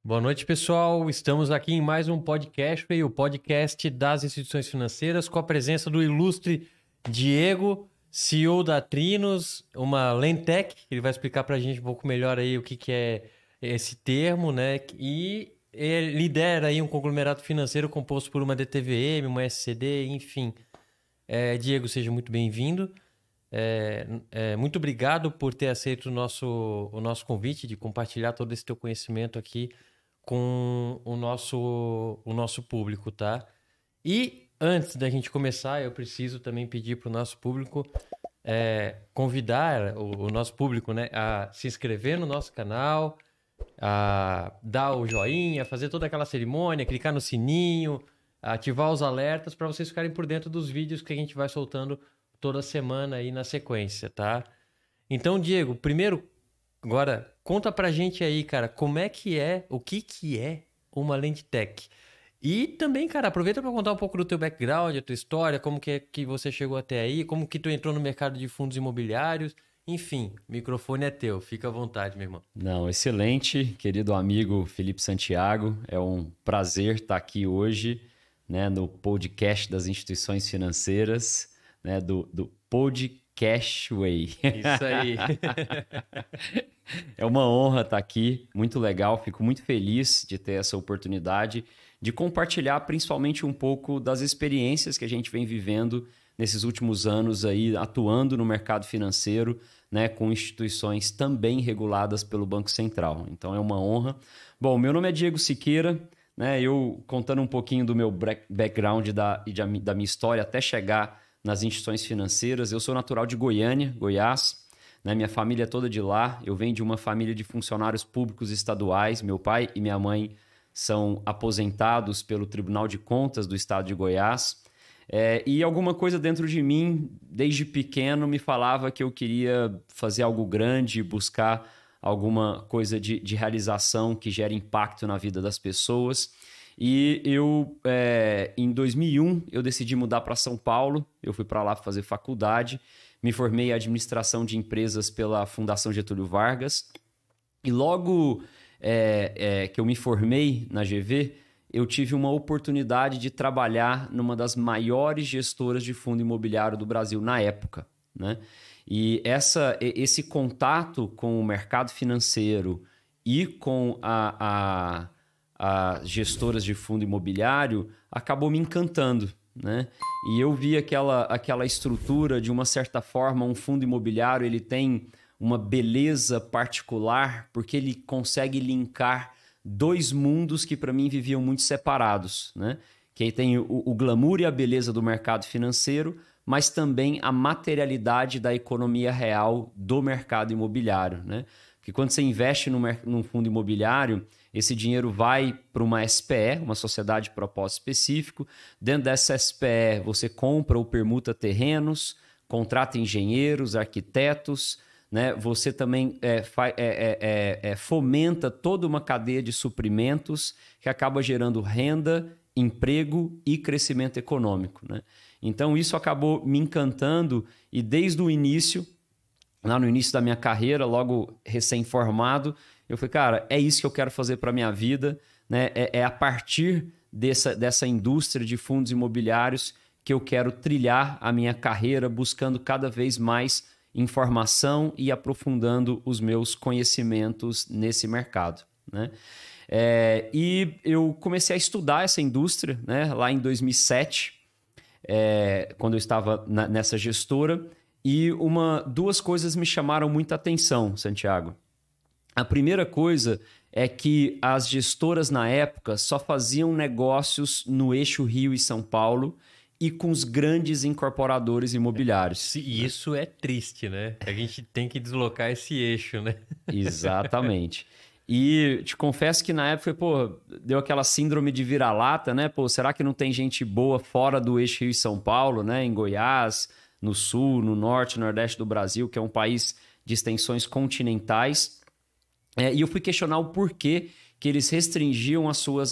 Boa noite, pessoal. Estamos aqui em mais um podcast, o podcast das instituições financeiras, com a presença do ilustre Diego, CEO da Trinos, uma Lendtech. Ele vai explicar para a gente um pouco melhor aí o que é esse termo, né? E ele lidera aí um conglomerado financeiro composto por uma DTVM, uma SCD, enfim. Diego, seja muito bem-vindo. Muito obrigado por ter aceito o nosso convite de compartilhar todo esse teu conhecimento aqui com o nosso público, tá? E antes da gente começar, eu preciso também pedir para o nosso público convidar o nosso público, né, a se inscrever no nosso canal, a dar o joinha, fazer toda aquela cerimônia, clicar no sininho, ativar os alertas para vocês ficarem por dentro dos vídeos que a gente vai soltando toda semana aí na sequência, tá? Então, Diego, primeiro, agora, conta pra gente aí, cara, o que é uma Lendtech? E também, cara, aproveita para contar um pouco do teu background, a tua história, como que é que você chegou até aí, como que tu entrou no mercado de fundos imobiliários, enfim, o microfone é teu, fica à vontade, meu irmão. Não, excelente, querido amigo Felipe Santiago, é um prazer estar aqui hoje, né, no podcast das instituições financeiras, né, do Podcast Way. Isso aí. É uma honra estar aqui, muito legal, fico muito feliz de ter essa oportunidade de compartilhar principalmente um pouco das experiências que a gente vem vivendo nesses últimos anos aí, atuando no mercado financeiro, né, com instituições também reguladas pelo Banco Central. Então é uma honra. Bom, meu nome é Diego Siqueira, né, eu contando um pouquinho do meu background e da minha história até chegar nas instituições financeiras. Eu sou natural de Goiânia, Goiás, né? Minha família é toda de lá. Eu venho de uma família de funcionários públicos estaduais. Meu pai e minha mãe são aposentados pelo Tribunal de Contas do Estado de Goiás. E alguma coisa dentro de mim, desde pequeno, me falava que eu queria fazer algo grande, buscar alguma coisa de realização que gere impacto na vida das pessoas. E em 2001, eu decidi mudar para São Paulo. Eu fui para lá fazer faculdade. Me formei em administração de empresas pela Fundação Getúlio Vargas. E logo que eu me formei na GV, eu tive uma oportunidade de trabalhar numa das maiores gestoras de fundo imobiliário do Brasil na época, né? E esse contato com o mercado financeiro e com as gestoras de fundo imobiliário acabou me encantando, né? E eu vi aquela estrutura, de uma certa forma, um fundo imobiliário ele tem uma beleza particular porque ele consegue linkar dois mundos que para mim viviam muito separados, né? Que aí tem o glamour e a beleza do mercado financeiro, mas também a materialidade da economia real do mercado imobiliário, né? Porque quando você investe num fundo imobiliário, esse dinheiro vai para uma SPE, uma sociedade de propósito específico. Dentro dessa SPE, você compra ou permuta terrenos, contrata engenheiros, arquitetos, né? Você também fomenta toda uma cadeia de suprimentos que acaba gerando renda, emprego e crescimento econômico, né? Então, isso acabou me encantando e desde o início, lá no início da minha carreira, logo recém-formado, eu falei, cara, é isso que eu quero fazer para a minha vida, né? É a partir dessa indústria de fundos imobiliários que eu quero trilhar a minha carreira, buscando cada vez mais informação e aprofundando os meus conhecimentos nesse mercado, né? E eu comecei a estudar essa indústria, né, lá em 2007, quando eu estava nessa gestora, e duas coisas me chamaram muita atenção, Santiago. A primeira coisa é que as gestoras na época só faziam negócios no eixo Rio e São Paulo e com os grandes incorporadores imobiliários. E isso é triste, né? A gente tem que deslocar esse eixo, né? Exatamente. E te confesso que na época, deu aquela síndrome de vira-lata, né? Será que não tem gente boa fora do eixo Rio e São Paulo, né? Em Goiás, no sul, no norte, nordeste do Brasil, que é um país de extensões continentais. E eu fui questionar o porquê que eles restringiam a sua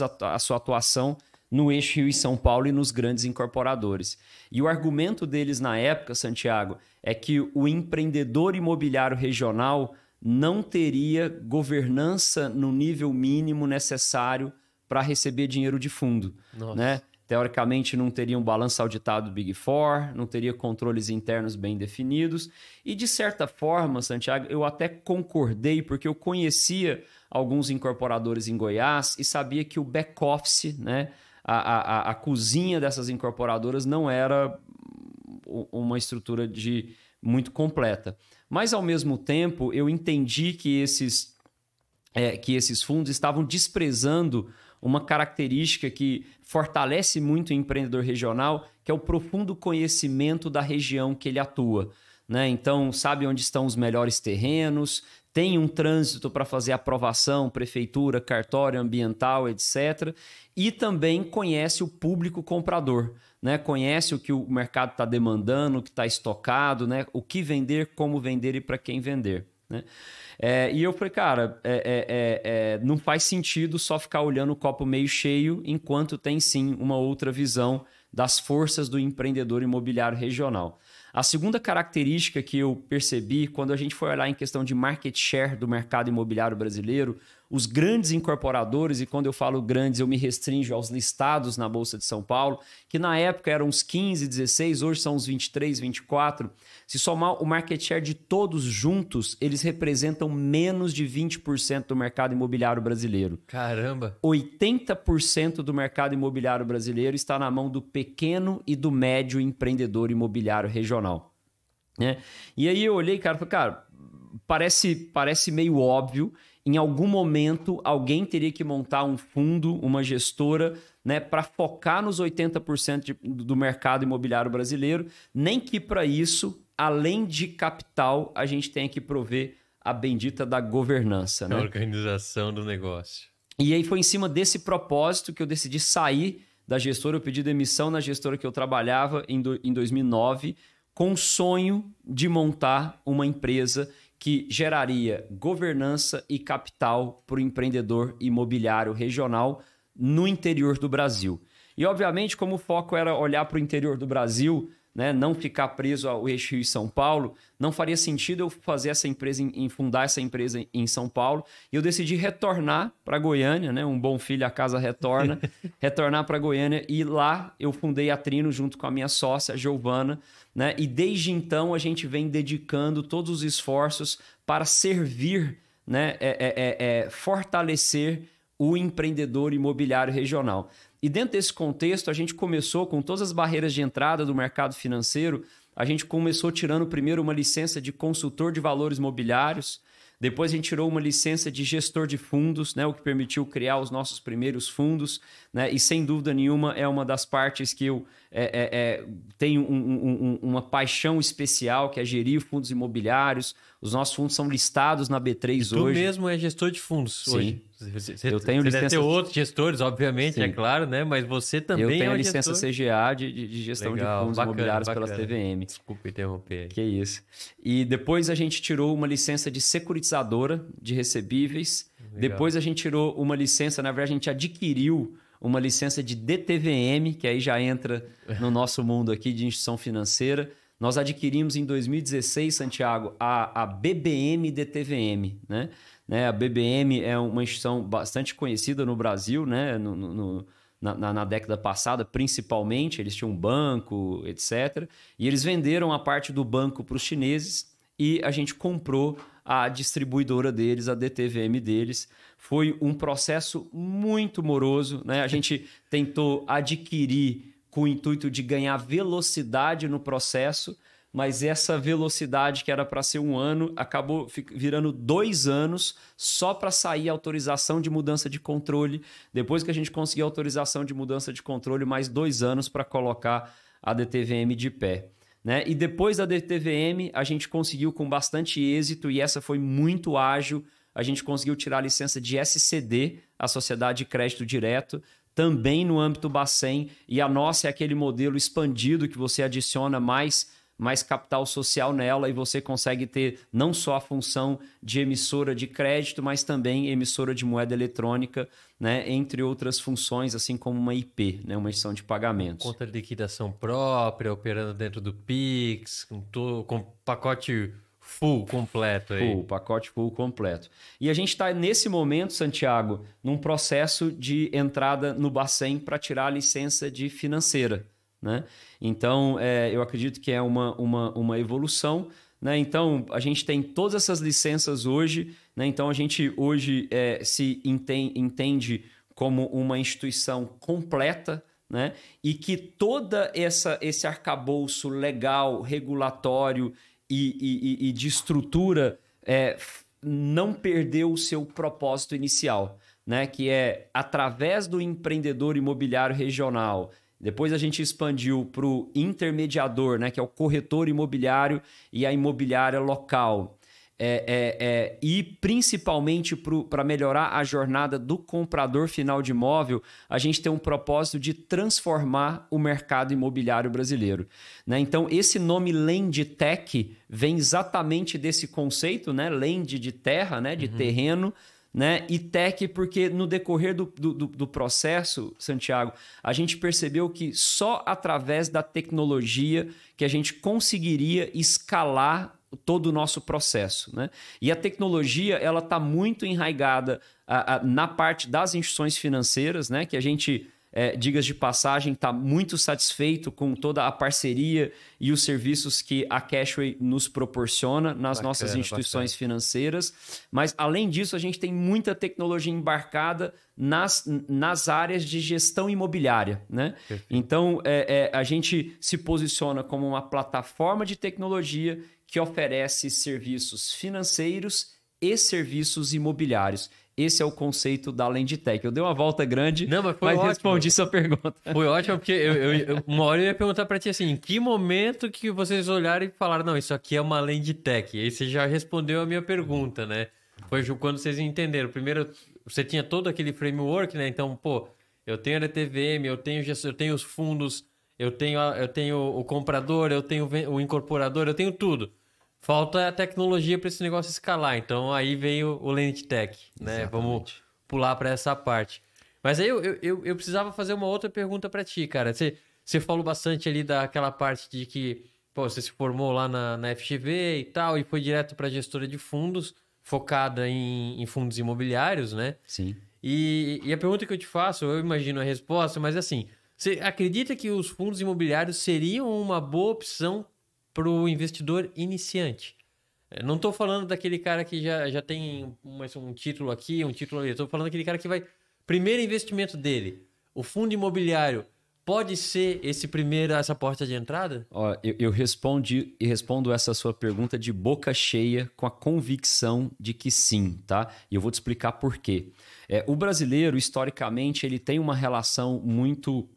atuação no eixo Rio e São Paulo e nos grandes incorporadores. E o argumento deles na época, Santiago, é que o empreendedor imobiliário regional não teria governança no nível mínimo necessário para receber dinheiro de fundo, né? Teoricamente, não teria um balanço auditado do Big Four, não teria controles internos bem definidos. E, de certa forma, Santiago, eu até concordei, porque eu conhecia alguns incorporadores em Goiás e sabia que o back-office, né, a cozinha dessas incorporadoras não era uma estrutura muito completa. Mas, ao mesmo tempo, eu entendi que esses fundos estavam desprezando uma característica que fortalece muito o empreendedor regional, que é o profundo conhecimento da região que ele atua, né? Então, sabe onde estão os melhores terrenos, tem um trânsito para fazer aprovação, prefeitura, cartório ambiental, etc. E também conhece o público comprador, né? Conhece o que o mercado está demandando, o que está estocado, né? O que vender, como vender e para quem vender, né? E eu falei, cara, não faz sentido só ficar olhando o copo meio cheio, enquanto tem sim uma outra visão das forças do empreendedor imobiliário regional. A segunda característica que eu percebi quando a gente foi olhar em questão de market share do mercado imobiliário brasileiro, os grandes incorporadores, e quando eu falo grandes eu me restringo aos listados na Bolsa de São Paulo, que na época eram uns 15, 16, hoje são uns 23, 24. Se somar o market share de todos juntos, eles representam menos de 20% do mercado imobiliário brasileiro. Caramba! 80% do mercado imobiliário brasileiro está na mão do pequeno e do médio empreendedor imobiliário regional, né? E aí eu olhei, cara, e falei, cara, parece meio óbvio. Em algum momento, alguém teria que montar um fundo, uma gestora, né, para focar nos 80% do mercado imobiliário brasileiro, nem que para isso, além de capital, a gente tenha que prover a bendita da governança, né? A organização do negócio. E aí foi em cima desse propósito que eu decidi sair da gestora, eu pedi demissão na gestora que eu trabalhava em 2009, com o sonho de montar uma empresa que geraria governança e capital para o empreendedor imobiliário regional no interior do Brasil. E, obviamente, como o foco era olhar para o interior do Brasil, né, não ficar preso ao eixo Rio e São Paulo, não faria sentido eu fazer essa empresa, fundar essa empresa em São Paulo. E eu decidi retornar para Goiânia, né, um bom filho a casa retorna, retornar para Goiânia. E lá eu fundei a Trino junto com a minha sócia, a Giovana, né? E desde então a gente vem dedicando todos os esforços para servir, né, fortalecer o empreendedor imobiliário regional. E dentro desse contexto, a gente começou com todas as barreiras de entrada do mercado financeiro. A gente começou tirando primeiro uma licença de consultor de valores mobiliários. Depois a gente tirou uma licença de gestor de fundos, né, o que permitiu criar os nossos primeiros fundos, né, e sem dúvida nenhuma é uma das partes que eu tenho uma paixão especial, que é gerir fundos imobiliários. Os nossos fundos são listados na B3 hoje. Tu mesmo é gestor de fundos hoje. Eu tenho licença... deve ter outros gestores, obviamente, é claro, né? Mas você também eu tenho a licença gestor... CGA de gestão Legal, de fundos imobiliários pela bacana. CVM. Desculpa interromper. Que isso. E depois a gente tirou uma licença de securitizadora de recebíveis. Legal. Depois a gente tirou uma licença, na verdade a gente adquiriu uma licença de DTVM, que aí já entra no nosso mundo aqui de instituição financeira. Nós adquirimos em 2016, Santiago, a BBM DTVM, né? A BBM é uma instituição bastante conhecida no Brasil, né? Na década passada, principalmente. Eles tinham um banco, etc. E eles venderam a parte do banco para os chineses e a gente comprou a distribuidora deles, a DTVM deles. Foi um processo muito moroso, né? A gente tentou adquirir com o intuito de ganhar velocidade no processo, mas essa velocidade que era para ser 1 ano acabou virando 2 anos só para sair a autorização de mudança de controle. Depois que a gente conseguiu a autorização de mudança de controle, mais 2 anos para colocar a DTVM de pé, né? E depois da DTVM, a gente conseguiu com bastante êxito, e essa foi muito ágil, a gente conseguiu tirar a licença de SCD, a Sociedade de Crédito Direto, também no âmbito Bacen, e a nossa é aquele modelo expandido que você adiciona mais capital social nela e você consegue ter não só a função de emissora de crédito, mas também emissora de moeda eletrônica, né, entre outras funções, assim como uma IP, né, uma instituição de pagamentos. Conta de liquidação própria, operando dentro do Pix, com pacote full, completo aí. Full, pacote full completo. E a gente está nesse momento, Santiago, num processo de entrada no Bacen para tirar a licença de financeira, né? Então, eu acredito que é uma evolução, né? Então, a gente tem todas essas licenças hoje, né? Então, a gente hoje se entende como uma instituição completa, né? E que toda esse arcabouço legal, regulatório e de estrutura não perdeu o seu propósito inicial, né? Que é através do empreendedor imobiliário regional. Depois a gente expandiu para o intermediador, né? Que é o corretor imobiliário e a imobiliária local. E principalmente para melhorar a jornada do comprador final de imóvel, a gente tem um propósito de transformar o mercado imobiliário brasileiro, né? Então, esse nome LandTech vem exatamente desse conceito, né? Land de terra, né? De terreno, né? E tech porque no decorrer do processo, Santiago, a gente percebeu que só através da tecnologia que a gente conseguiria escalar todo o nosso processo, né? E a tecnologia, ela está muito enraizada na parte das instituições financeiras, né? Que a gente, digas de passagem, está muito satisfeito com toda a parceria e os serviços que a Cashway nos proporciona nas nossas instituições financeiras. Mas, além disso, a gente tem muita tecnologia embarcada nas áreas de gestão imobiliária, né? Então, a gente se posiciona como uma plataforma de tecnologia que oferece serviços financeiros e serviços imobiliários. Esse é o conceito da LandTech. Eu dei uma volta grande, não, mas respondi sua pergunta. Foi ótimo, porque uma hora eu ia perguntar para ti assim, em que momento que vocês olharam e falaram, não, isso aqui é uma LandTech? E aí você já respondeu a minha pergunta, né? Foi quando vocês entenderam. Primeiro, você tinha todo aquele framework, né? Então, pô, eu tenho a LTVM, eu tenho os fundos, eu tenho o comprador, eu tenho o incorporador, eu tenho tudo. Falta a tecnologia para esse negócio escalar. Então, aí veio o LandTech, né? Exatamente. Vamos pular para essa parte. Mas aí eu precisava fazer uma outra pergunta para ti, cara. Você falou bastante ali daquela parte de que pô, você se formou lá na FGV e tal, e foi direto para a gestora de fundos, focada em fundos imobiliários, né? Sim. E a pergunta que eu te faço, eu imagino a resposta, mas assim, você acredita que os fundos imobiliários seriam uma boa opção para o investidor iniciante? Não estou falando daquele cara que já tem um título aqui, um título ali. Estou falando daquele cara que vai... Primeiro investimento dele, o fundo imobiliário, pode ser essa porta de entrada? Ó, eu respondo essa sua pergunta de boca cheia, com a convicção de que sim, tá? E eu vou te explicar por quê. O brasileiro, historicamente, ele tem uma relação muito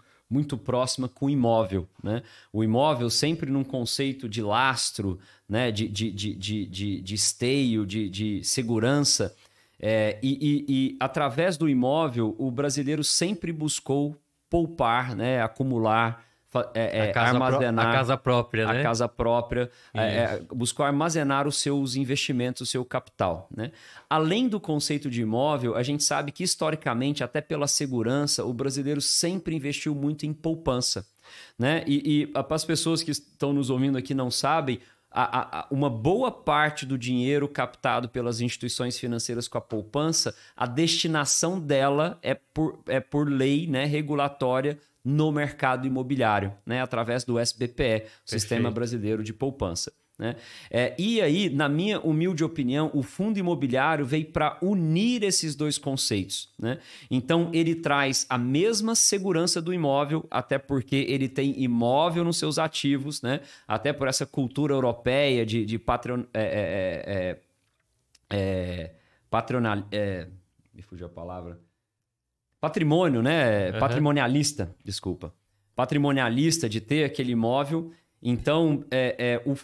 próxima com o imóvel, né? O imóvel sempre num conceito de lastro, né? de esteio, de segurança. E através do imóvel, o brasileiro sempre buscou poupar, né? Acumular, armazenar. A casa própria, né? A casa própria, buscou armazenar os seus investimentos, o seu capital, né? Além do conceito de imóvel, a gente sabe que historicamente, até pela segurança, o brasileiro sempre investiu muito em poupança, né? E para as pessoas que estão nos ouvindo aqui não sabem, uma boa parte do dinheiro captado pelas instituições financeiras com a poupança, a destinação dela é por lei, né, regulatória no mercado imobiliário, né, através do SBPE, Sistema Brasileiro de Poupança, né? E aí, na minha humilde opinião, o fundo imobiliário veio para unir esses dois conceitos, né? Então, ele traz a mesma segurança do imóvel, até porque ele tem imóvel nos seus ativos, né? Até por essa cultura europeia me fugiu a palavra. Patrimônio, né? Uhum. Patrimonialista, desculpa. Patrimonialista de ter aquele imóvel. Então,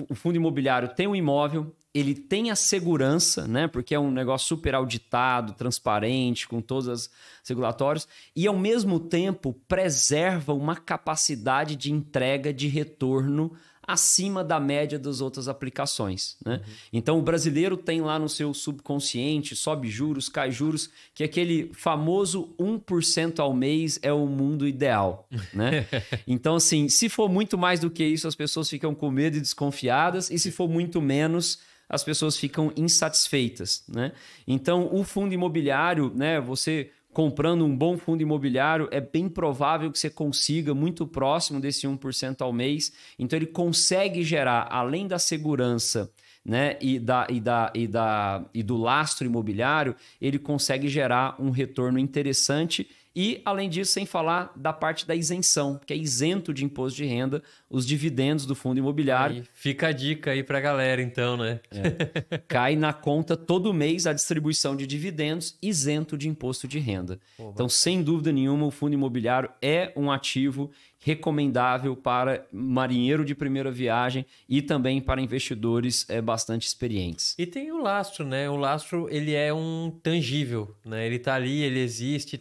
o fundo imobiliário tem um imóvel, ele tem a segurança, né? Porque é um negócio super auditado, transparente, com todos os regulatórios, e ao mesmo tempo preserva uma capacidade de entrega de retorno acima da média das outras aplicações, né? Então, o brasileiro tem lá no seu subconsciente, sobe juros, cai juros, que aquele famoso 1% ao mês é o mundo ideal, né? Então, assim, se for muito mais do que isso, as pessoas ficam com medo e desconfiadas, e se for muito menos, as pessoas ficam insatisfeitas, né? Então, o fundo imobiliário, né, você comprando um bom fundo imobiliário, é bem provável que você consiga muito próximo desse 1% ao mês. Então, ele consegue gerar, além da segurança, né, e do lastro imobiliário, ele consegue gerar um retorno interessante e, além disso, sem falar da parte da isenção, que é isento de imposto de renda, os dividendos do fundo imobiliário. Aí fica a dica aí para a galera, então, né? Cai na conta todo mês a distribuição de dividendos isento de imposto de renda. Então, sem dúvida nenhuma, o fundo imobiliário é um ativo recomendável para marinheiro de primeira viagem e também para investidores bastante experientes. E tem o lastro, né? O lastro, ele é um tangível, né? Ele tá ali, ele existe,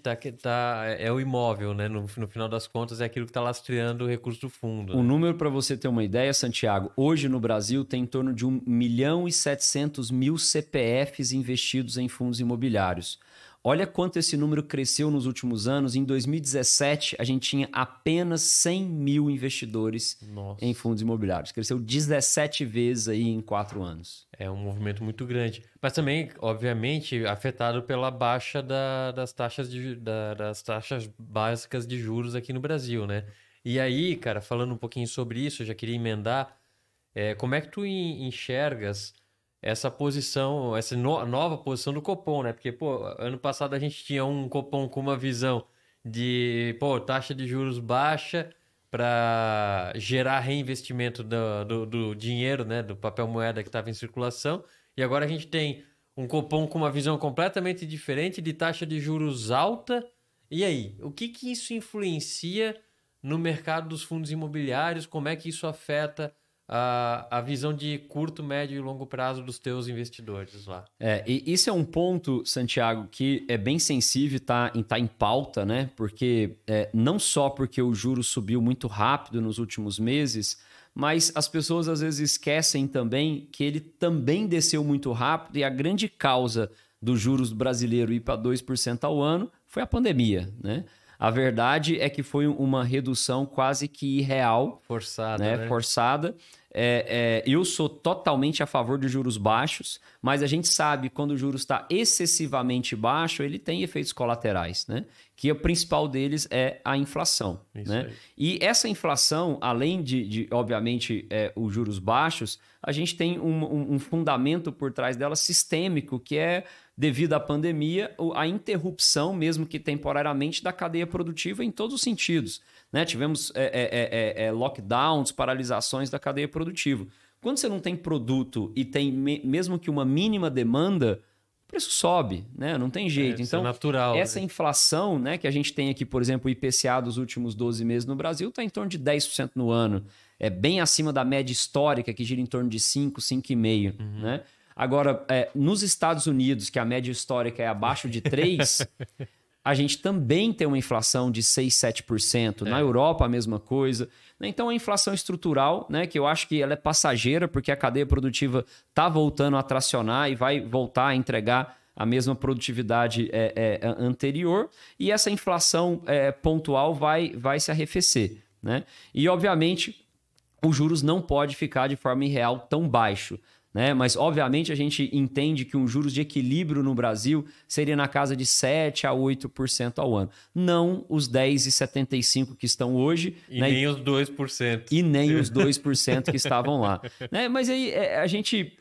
é o imóvel, né? No final das contas, é aquilo que está lastreando o recurso do fundo. O número, para você ter uma ideia, Santiago, hoje no Brasil tem em torno de 1.700.000 CPFs investidos em fundos imobiliários. Olha quanto esse número cresceu nos últimos anos. Em 2017, a gente tinha apenas 100 mil investidores em fundos imobiliários. Cresceu 17 vezes aí em 4 anos. É um movimento muito grande. Mas também, obviamente, afetado pela baixa das taxas básicas de juros aqui no Brasil, né? E aí, cara, falando um pouquinho sobre isso, eu já queria emendar. Como é que tu enxergas essa posição, essa nova posição do Copom, né? Porque, pô, ano passado a gente tinha um Copom com uma visão de, taxa de juros baixa para gerar reinvestimento do dinheiro, né? Do papel moeda que estava em circulação. E agora a gente tem um Copom com uma visão completamente diferente de taxa de juros alta. E aí, o que isso influencia no mercado dos fundos imobiliários? Como é que isso afeta a visão de curto, médio e longo prazo dos teus investidores lá? E isso é um ponto, Santiago, que é bem sensível, tá em pauta, né? Porque não só porque o juro subiu muito rápido nos últimos meses, mas as pessoas às vezes esquecem também que ele também desceu muito rápido e a grande causa do juros brasileiro ir para 2% ao ano foi a pandemia, né? A verdade é que foi uma redução quase que irreal. Forçada, né? Forçada. Eu sou totalmente a favor de juros baixos, mas a gente sabe que quando o juros está excessivamente baixo, ele tem efeitos colaterais, né? Que o principal deles é a inflação. Né? E essa inflação, além de obviamente, os juros baixos, a gente tem um fundamento por trás dela sistêmico, que é, devido à pandemia, a interrupção, mesmo que temporariamente, da cadeia produtiva em todos os sentidos. Né? Tivemos lockdowns, paralisações da cadeia produtiva. Quando você não tem produto e tem mesmo que uma mínima demanda, o preço sobe, né? Não tem jeito. Isso então, é natural, essa inflação, né, que a gente tem aqui, por exemplo, o IPCA dos últimos 12 meses no Brasil está em torno de 10% no ano. É bem acima da média histórica, que gira em torno de 5, 5,5%. Né? Agora, nos Estados Unidos, que a média histórica é abaixo de 3%, a gente também tem uma inflação de 6, 7%. Na Europa, a mesma coisa. Então, a inflação estrutural, né, que eu acho que ela é passageira, porque a cadeia produtiva está voltando a tracionar e vai voltar a entregar a mesma produtividade anterior. E essa inflação pontual vai se arrefecer. Né? E, obviamente, os juros não pode ficar de forma irreal tão baixo. Né? Mas, obviamente, a gente entende que um juros de equilíbrio no Brasil seria na casa de 7% a 8% ao ano. Não os 10,75% que estão hoje. E né? nem os 2%. E nem os 2% que estavam lá. Né? Mas aí a gente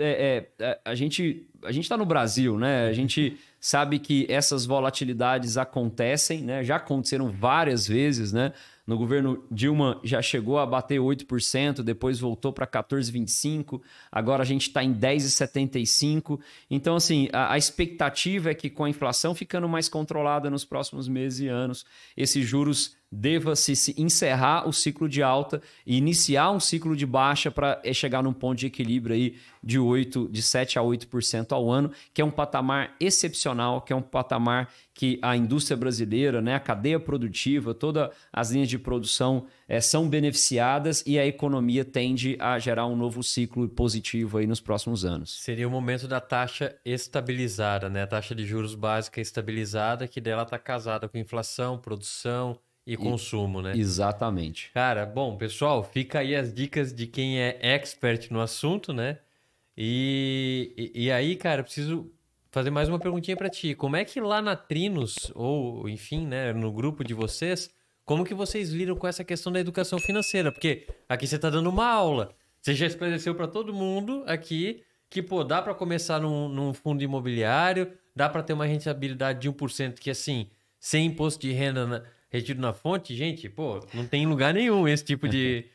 está no Brasil, né? A gente sabe que essas volatilidades acontecem, né? Já aconteceram várias vezes, né? No governo Dilma já chegou a bater 8%, depois voltou para 14,25%, agora a gente está em 10,75%. Então, assim, a expectativa é que com a inflação ficando mais controlada nos próximos meses e anos, esses juros deva-se encerrar o ciclo de alta e iniciar um ciclo de baixa para chegar num ponto de equilíbrio aí de 7% a 8% ao ano, que é um patamar excepcional, que é um patamar que a indústria brasileira, né, a cadeia produtiva, todas as linhas de produção são beneficiadas e a economia tende a gerar um novo ciclo positivo aí nos próximos anos. Seria o momento da taxa estabilizada, né? A taxa de juros básica estabilizada, que dela está casada com inflação, produção e consumo, né? Exatamente. Cara, bom, pessoal, fica aí as dicas de quem é expert no assunto, né? E aí, cara, eu preciso fazer mais uma perguntinha pra ti. Como é que lá na Trinos, ou enfim, né, no grupo de vocês, como que vocês lidam com essa questão da educação financeira? Porque aqui você tá dando uma aula. Você já esclareceu pra todo mundo aqui que, pô, dá pra começar num fundo imobiliário, dá pra ter uma rentabilidade de 1% que, assim, sem imposto de renda retido na fonte, gente, pô, não tem em lugar nenhum esse tipo de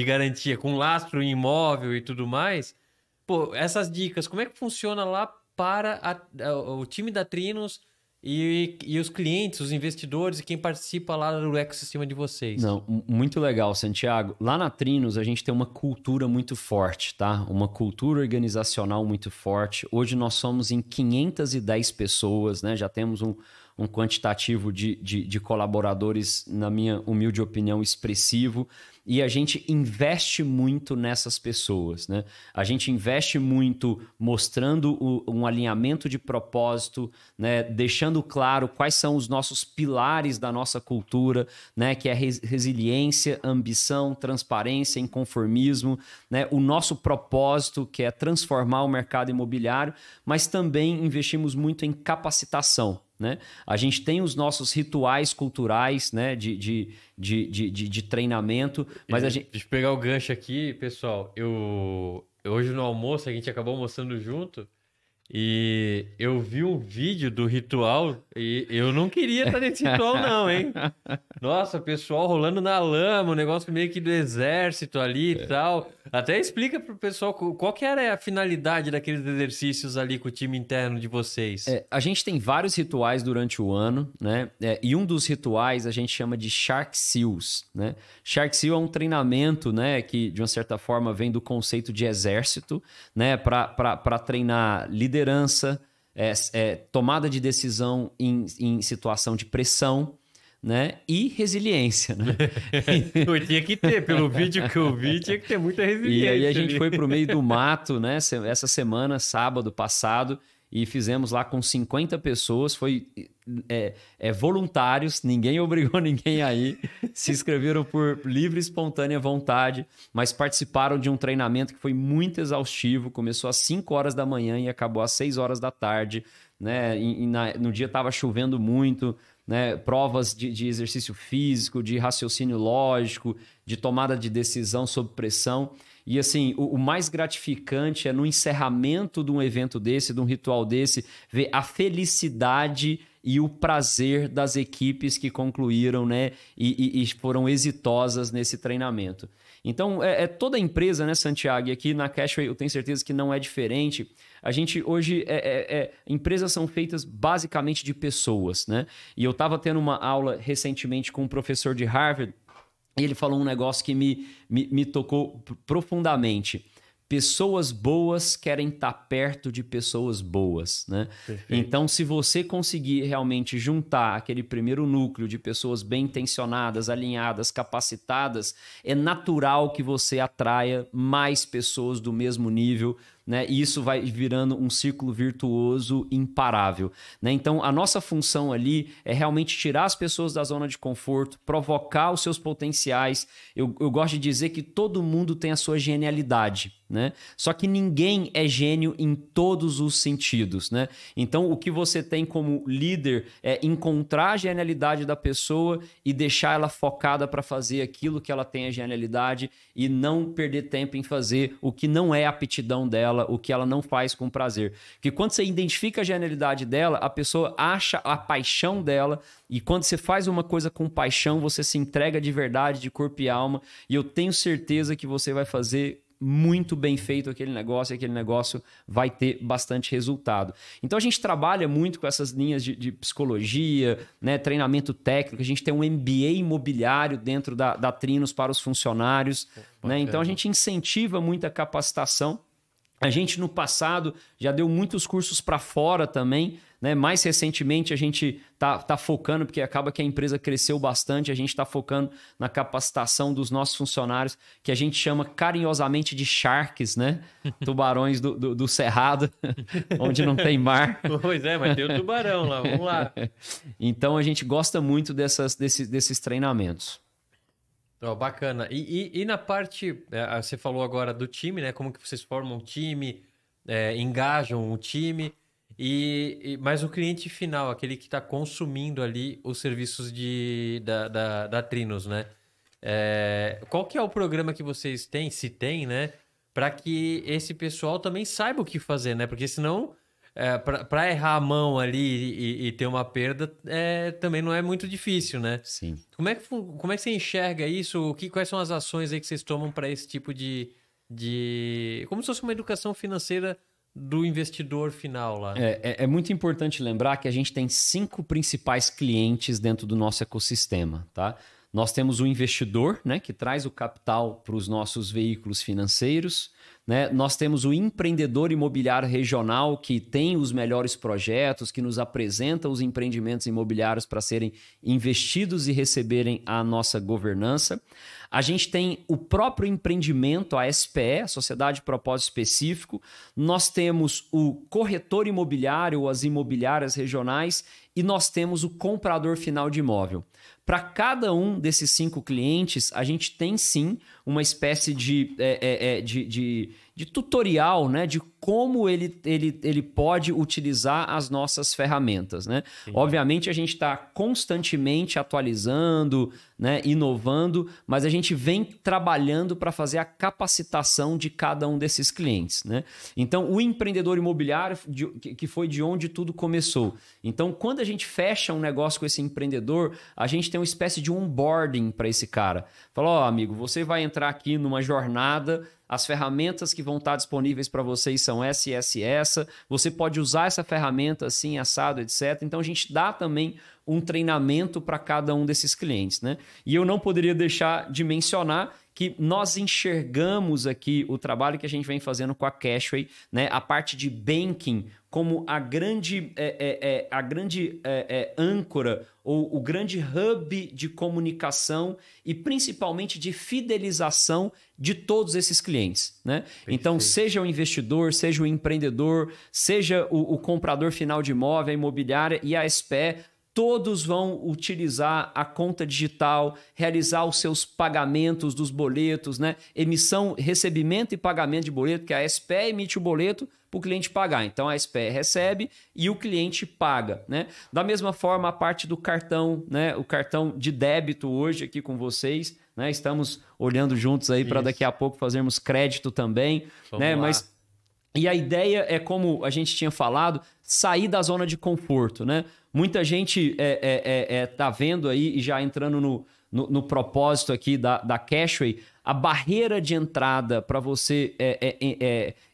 garantia, com lastro em imóvel e tudo mais. Pô, essas dicas, como é que funciona lá para o time da Trinos e os clientes, os investidores e quem participa lá do ecossistema de vocês? Não, muito legal, Santiago. Lá na Trinos a gente tem uma cultura muito forte, tá? Uma cultura organizacional muito forte. Hoje nós somos em 510 pessoas, né? Já temos um quantitativo de colaboradores, na minha humilde opinião, expressivo. E a gente investe muito nessas pessoas, né? A gente investe muito mostrando um alinhamento de propósito, né? Deixando claro quais são os nossos pilares da nossa cultura, né? Que é resiliência, ambição, transparência, inconformismo, né? O nosso propósito, que é transformar o mercado imobiliário, mas também investimos muito em capacitação. Né? A gente tem os nossos rituais culturais, né, de treinamento, mas a gente... Deixa eu pegar o gancho aqui, pessoal. Hoje no almoço, a gente acabou almoçando junto e eu vi um vídeo do ritual e eu não queria estar nesse ritual não, hein? Nossa, pessoal rolando na lama, um negócio meio que do exército ali e tal. Até explica pro pessoal qual que era a finalidade daqueles exercícios ali com o time interno de vocês. A gente tem vários rituais durante o ano, né? E um dos rituais a gente chama de Shark Seals, né? Shark Seal é um treinamento, né? Que de uma certa forma vem do conceito de exército, né? Para treinar liderança, tomada de decisão em situação de pressão, né? E resiliência, né? Tinha que ter, pelo vídeo que eu vi, tinha que ter muita resiliência. E aí a gente ali. foi para o meio do mato, né? Essa semana, sábado passado, e fizemos lá com 50 pessoas. Foi voluntários, ninguém obrigou ninguém a ir. Se inscreveram por livre e espontânea vontade, mas participaram de um treinamento que foi muito exaustivo. Começou às 5 horas da manhã e acabou às 6 horas da tarde. Né? No dia estava chovendo muito. Né, provas de exercício físico, de raciocínio lógico, de tomada de decisão sob pressão. E assim, o mais gratificante é no encerramento de um evento desse, de um ritual desse, ver a felicidade e o prazer das equipes que concluíram, né, e foram exitosas nesse treinamento. Então, toda empresa, né, Santiago, e aqui na Cashway eu tenho certeza que não é diferente. A gente hoje, empresas são feitas basicamente de pessoas, né? E eu estava tendo uma aula recentemente com um professor de Harvard e ele falou um negócio que me tocou profundamente. Pessoas boas querem estar perto de pessoas boas, né? Perfeito. Então, se você conseguir realmente juntar aquele primeiro núcleo de pessoas bem intencionadas, alinhadas, capacitadas, é natural que você atraia mais pessoas do mesmo nível, né? E isso vai virando um círculo virtuoso imparável, né? Então, a nossa função ali é realmente tirar as pessoas da zona de conforto, provocar os seus potenciais. Eu gosto de dizer que todo mundo tem a sua genialidade, né? Só que ninguém é gênio em todos os sentidos, né? Então, o que você tem como líder é encontrar a genialidade da pessoa e deixar ela focada para fazer aquilo que ela tem a genialidade e não perder tempo em fazer o que não é a aptidão dela, o que ela não faz com prazer. Porque quando você identifica a genialidade dela, a pessoa acha a paixão dela, e quando você faz uma coisa com paixão, você se entrega de verdade, de corpo e alma, e eu tenho certeza que você vai fazer muito bem feito aquele negócio, e aquele negócio vai ter bastante resultado. Então a gente trabalha muito com essas linhas de psicologia, né, treinamento técnico, a gente tem um MBA imobiliário dentro da Trinos para os funcionários, né? Então a gente incentiva muita capacitação. A gente, no passado, já deu muitos cursos para fora também, né? Mais recentemente, a gente tá focando, porque acaba que a empresa cresceu bastante, a gente está focando na capacitação dos nossos funcionários, que a gente chama carinhosamente de sharks, né? Tubarões do Cerrado, onde não tem mar. Pois é, mas tem o tubarão lá, vamos lá. Então, a gente gosta muito desses treinamentos. Oh, bacana. E na parte, você falou agora do time, né? Como que vocês formam um time, engajam o time, mas o cliente final, aquele que está consumindo ali os serviços da Trinos, né? Qual que é o programa que vocês têm, se tem, né? Para que esse pessoal também saiba o que fazer, né? Porque senão, para errar a mão ali e ter uma perda, também não é muito difícil, né? Sim. Como é que você enxerga isso? Quais são as ações aí que vocês tomam para esse tipo como se fosse uma educação financeira do investidor final lá? É muito importante lembrar que a gente tem 5 principais clientes dentro do nosso ecossistema, tá? Nós temos o investidor, né, que traz o capital para os nossos veículos financeiros, né? Nós temos o empreendedor imobiliário regional, que tem os melhores projetos, que nos apresenta os empreendimentos imobiliários para serem investidos e receberem a nossa governança. A gente tem o próprio empreendimento, a SPE, a Sociedade de Propósito Específico. Nós temos o corretor imobiliário, as imobiliárias regionais, e nós temos o comprador final de imóvel. Para cada um desses 5 clientes, a gente tem sim uma espécie de tutorial, né, de como ele pode utilizar as nossas ferramentas, né? Obviamente a gente está constantemente atualizando, né, inovando, mas a gente vem trabalhando para fazer a capacitação de cada um desses clientes, né? Então o empreendedor imobiliário, que foi de onde tudo começou. Então quando a gente fecha um negócio com esse empreendedor, a gente tem uma espécie de onboarding para esse cara. Fala, amigo, você vai entrar aqui numa jornada. As ferramentas que vão estar disponíveis para vocês são essa e essa e essa. Você pode usar essa ferramenta assim, assado, etc. Então, a gente dá também um treinamento para cada um desses clientes, né? E eu não poderia deixar de mencionar que nós enxergamos aqui o trabalho que a gente vem fazendo com a Cashway, né? A parte de banking como a grande âncora ou o grande hub de comunicação e principalmente de fidelização de todos esses clientes, né? Então, seja o investidor, seja o empreendedor, seja o comprador final de imóvel, a imobiliária e a SPE, todos vão utilizar a conta digital, realizar os seus pagamentos dos boletos, né? Emissão, recebimento e pagamento de boleto, que a SPE emite o boleto para o cliente pagar. Então a SPE recebe e o cliente paga, né? Da mesma forma, a parte do cartão, né? O cartão de débito hoje aqui com vocês, né? Estamos olhando juntos aí para daqui a pouco fazermos crédito também, né? Mas e a ideia é, como a gente tinha falado, sair da zona de conforto, né? Muita gente tá vendo aí e já entrando no propósito aqui da Cashway, a barreira de entrada para você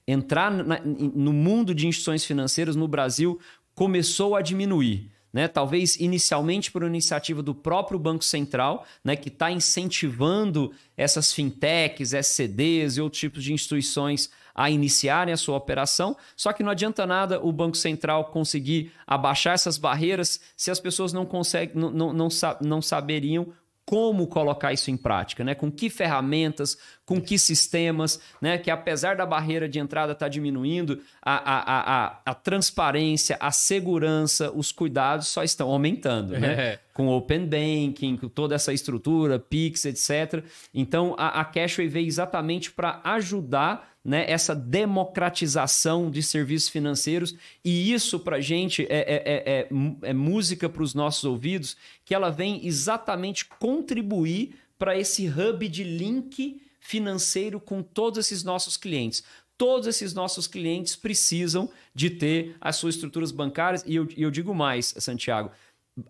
entrar no mundo de instituições financeiras no Brasil começou a diminuir, né? Talvez inicialmente por iniciativa do próprio Banco Central, né, que está incentivando essas fintechs, SCDs e outros tipos de instituições a iniciarem a sua operação, só que não adianta nada o Banco Central conseguir abaixar essas barreiras se as pessoas não saberiam como colocar isso em prática, né? Com que ferramentas, com que sistemas, né? Que apesar da barreira de entrada estar diminuindo, a transparência, a segurança, os cuidados só estão aumentando, né? Com Open Banking, com toda essa estrutura, Pix, etc. Então, a Cashway veio exatamente para ajudar, né, essa democratização de serviços financeiros, e isso para a gente é música para os nossos ouvidos, que ela vem exatamente contribuir para esse hub de link financeiro com todos esses nossos clientes. Todos esses nossos clientes precisam de ter as suas estruturas bancárias, e eu digo mais, Santiago,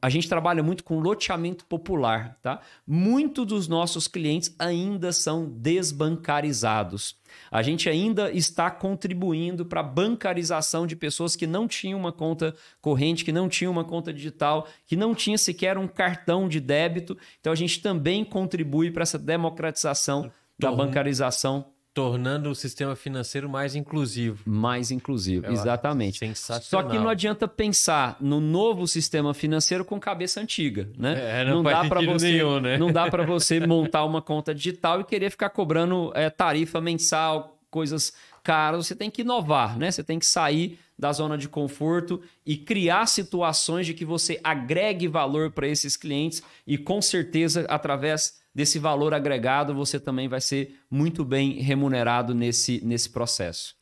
a gente trabalha muito com loteamento popular, tá? Muitos dos nossos clientes ainda são desbancarizados. A gente ainda está contribuindo para a bancarização de pessoas que não tinham uma conta corrente, que não tinham uma conta digital, que não tinham sequer um cartão de débito. Então, a gente também contribui para essa democratização da bancarização. Tornando o sistema financeiro mais inclusivo. Mais inclusivo, exatamente. Sensacional. Só que não adianta pensar no novo sistema financeiro com cabeça antiga, né? Não dá para você, nenhum, né? Não dá para você montar uma conta digital e querer ficar cobrando tarifa mensal, coisas caras. Você tem que inovar, né? Você tem que sair da zona de conforto e criar situações de que você agregue valor para esses clientes e, com certeza, através desse valor agregado, você também vai ser muito bem remunerado nesse processo.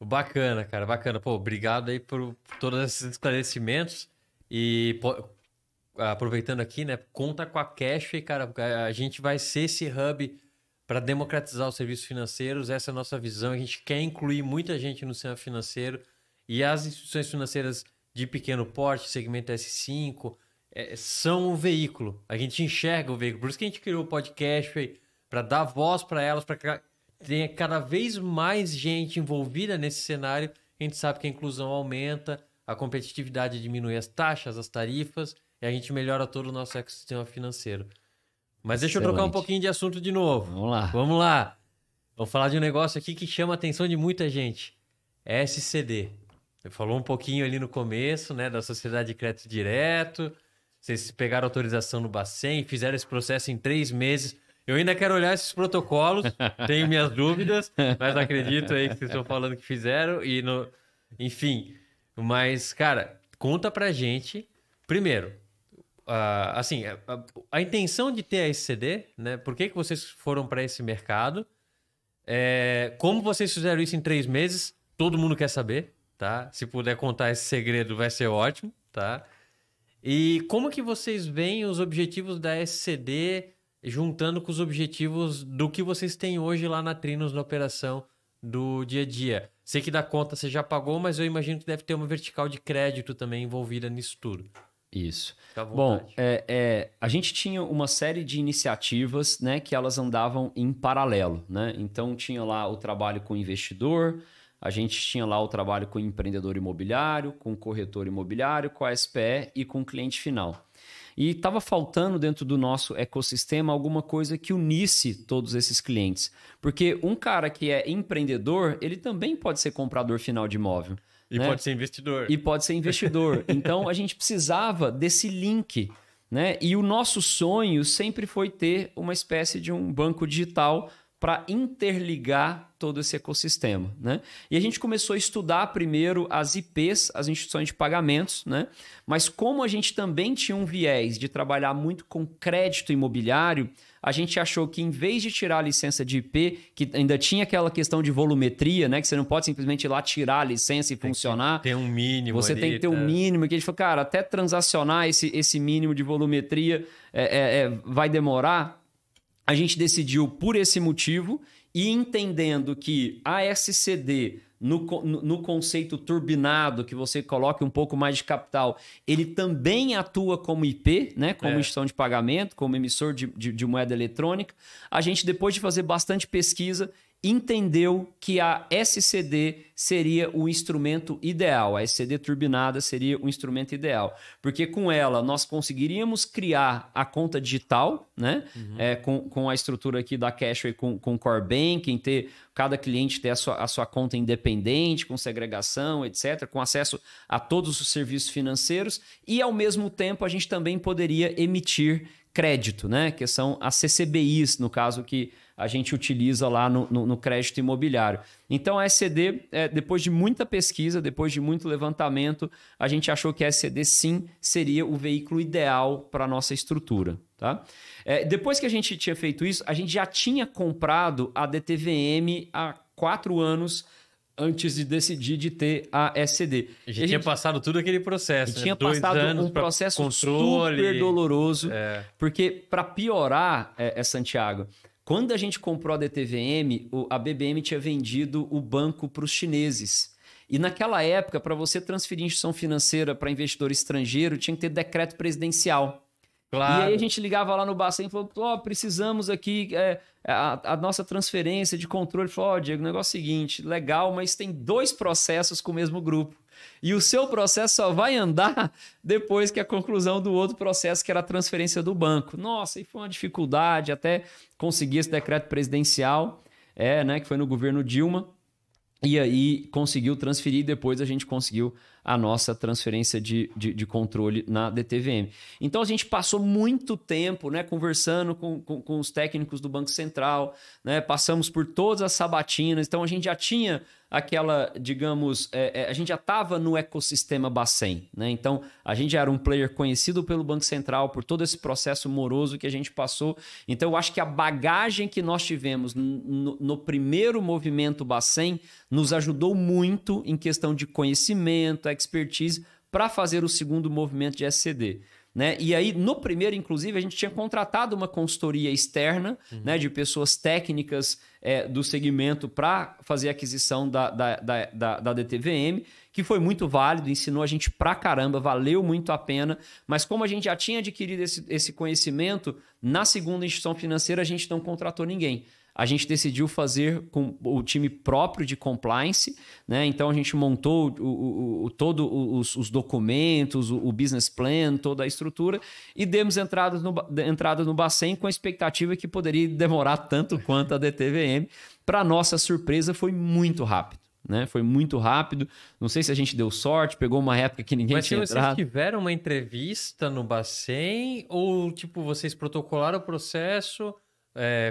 Bacana, cara, bacana. Pô, obrigado aí por todos esses esclarecimentos. E aproveitando aqui, né? Conta com a Cashway, cara. A gente vai ser esse hub para democratizar os serviços financeiros. Essa é a nossa visão. A gente quer incluir muita gente no sistema financeiro. E as instituições financeiras de pequeno porte, segmento S5, são o veículo. A gente enxerga o veículo. Por isso que a gente criou o podcast para dar voz para elas, para que tenha cada vez mais gente envolvida nesse cenário. A gente sabe que a inclusão aumenta, a competitividade diminui as taxas, as tarifas, e a gente melhora todo o nosso ecossistema financeiro. Mas deixa eu trocar um pouquinho de assunto de novo. Vamos lá. Vamos lá. Vou falar de um negócio aqui que chama a atenção de muita gente. SCD. Você falou um pouquinho ali no começo, né, da Sociedade de Crédito Direto. Vocês pegaram autorização no Bacen, fizeram esse processo em 3 meses. Eu ainda quero olhar esses protocolos, tenho minhas dúvidas, mas acredito aí que vocês estão falando que fizeram. Enfim, mas, cara, conta pra gente, primeiro, assim, a intenção de ter a SCD, né? Por que vocês foram para esse mercado? Como vocês fizeram isso em 3 meses? Todo mundo quer saber, tá? Se puder contar esse segredo, vai ser ótimo, tá? E como que vocês veem os objetivos da SCD juntando com os objetivos do que vocês têm hoje lá na Trinos, na operação do dia a dia? Sei que da conta você já pagou, mas eu imagino que deve ter uma vertical de crédito também envolvida nisso tudo. Isso. Fica à vontade. Bom, a gente tinha uma série de iniciativas, né, que elas andavam em paralelo, né? Então tinha lá o trabalho com o investidor, a gente tinha lá o trabalho com o empreendedor imobiliário, com o corretor imobiliário, com a SPE e com o cliente final. E estava faltando dentro do nosso ecossistema alguma coisa que unisse todos esses clientes. Porque um cara que é empreendedor, ele também pode ser comprador final de imóvel. E né? pode ser investidor. E pode ser investidor. Então, a gente precisava desse link. Né? E o nosso sonho sempre foi ter uma espécie de um banco digital para interligar todo esse ecossistema. Né? E a gente começou a estudar primeiro as IPs, as instituições de pagamentos, né? Mas como a gente também tinha um viés de trabalhar muito com crédito imobiliário, a gente achou que em vez de tirar a licença de IP, que ainda tinha aquela questão de volumetria, né? Que você não pode simplesmente ir lá tirar a licença e funcionar. Tem um mínimo. Você ali, tem que ter um mínimo. Que a gente falou, cara, até transacionar esse mínimo de volumetria vai demorar. A gente decidiu por esse motivo e entendendo que a SCD, no conceito turbinado, que você coloque um pouco mais de capital, ele também atua como IP, né? Como instituição de pagamento, como emissor de moeda eletrônica. A gente, depois de fazer bastante pesquisa, entendeu que a SCD seria o instrumento ideal, a SCD turbinada seria o instrumento ideal, porque com ela nós conseguiríamos criar a conta digital, né? Com a estrutura aqui da Cashway, com Core Banking, cada cliente ter a sua conta independente, com segregação, etc., com acesso a todos os serviços financeiros e, ao mesmo tempo, a gente também poderia emitir crédito, né? Que são as CCBIs, no caso que a gente utiliza lá no crédito imobiliário. Então, a SCD, depois de muita pesquisa, depois de muito levantamento, a gente achou que a SCD, sim, seria o veículo ideal para a nossa estrutura. Tá? Depois que a gente tinha feito isso, a gente já tinha comprado a DTVM há 4 anos antes de decidir de ter a SCD. A gente tinha passado todo aquele processo. A gente tinha passado um processo super doloroso, porque, para piorar, Santiago, quando a gente comprou a DTVM, a BBM tinha vendido o banco para os chineses. E naquela época, para você transferir instituição financeira para investidor estrangeiro, tinha que ter decreto presidencial. Claro. E aí a gente ligava lá no Bacen e falou, precisamos aqui a nossa transferência de controle. Falou, Diego, o negócio é o seguinte, legal, mas tem 2 processos com o mesmo grupo. E o seu processo só vai andar depois que a conclusão do outro processo, que era a transferência do banco. Nossa, e foi uma dificuldade até conseguir esse decreto presidencial, né, que foi no governo Dilma. E aí conseguiu transferir, depois a gente conseguiu a nossa transferência de controle na DTVM. Então a gente passou muito tempo, né, conversando com os técnicos do Banco Central, né, passamos por todas as sabatinas, então a gente já tinha aquela, digamos, a gente já estava no ecossistema Bacen, né? Então a gente já era um player conhecido pelo Banco Central por todo esse processo moroso que a gente passou. Então eu acho que a bagagem que nós tivemos no primeiro movimento Bacen nos ajudou muito em questão de conhecimento, expertise, para fazer o segundo movimento de SCD. Né? E aí, no primeiro, inclusive, a gente tinha contratado uma consultoria externa, né, de pessoas técnicas do segmento para fazer a aquisição da DTVM, que foi muito válido, ensinou a gente pra caramba, valeu muito a pena, mas como a gente já tinha adquirido esse conhecimento, na segunda instituição financeira a gente não contratou ninguém. A gente decidiu fazer com o time próprio de compliance, né? Então a gente montou todos os documentos, o business plan, toda a estrutura e demos entrada no Bacen com a expectativa que poderia demorar tanto quanto a DTVM. Para nossa surpresa, foi muito rápido. Né? Foi muito rápido. Não sei se a gente deu sorte, pegou uma época que ninguém tinha entrado. Mas vocês tiveram uma entrevista no Bacen ou tipo vocês protocolaram o processo?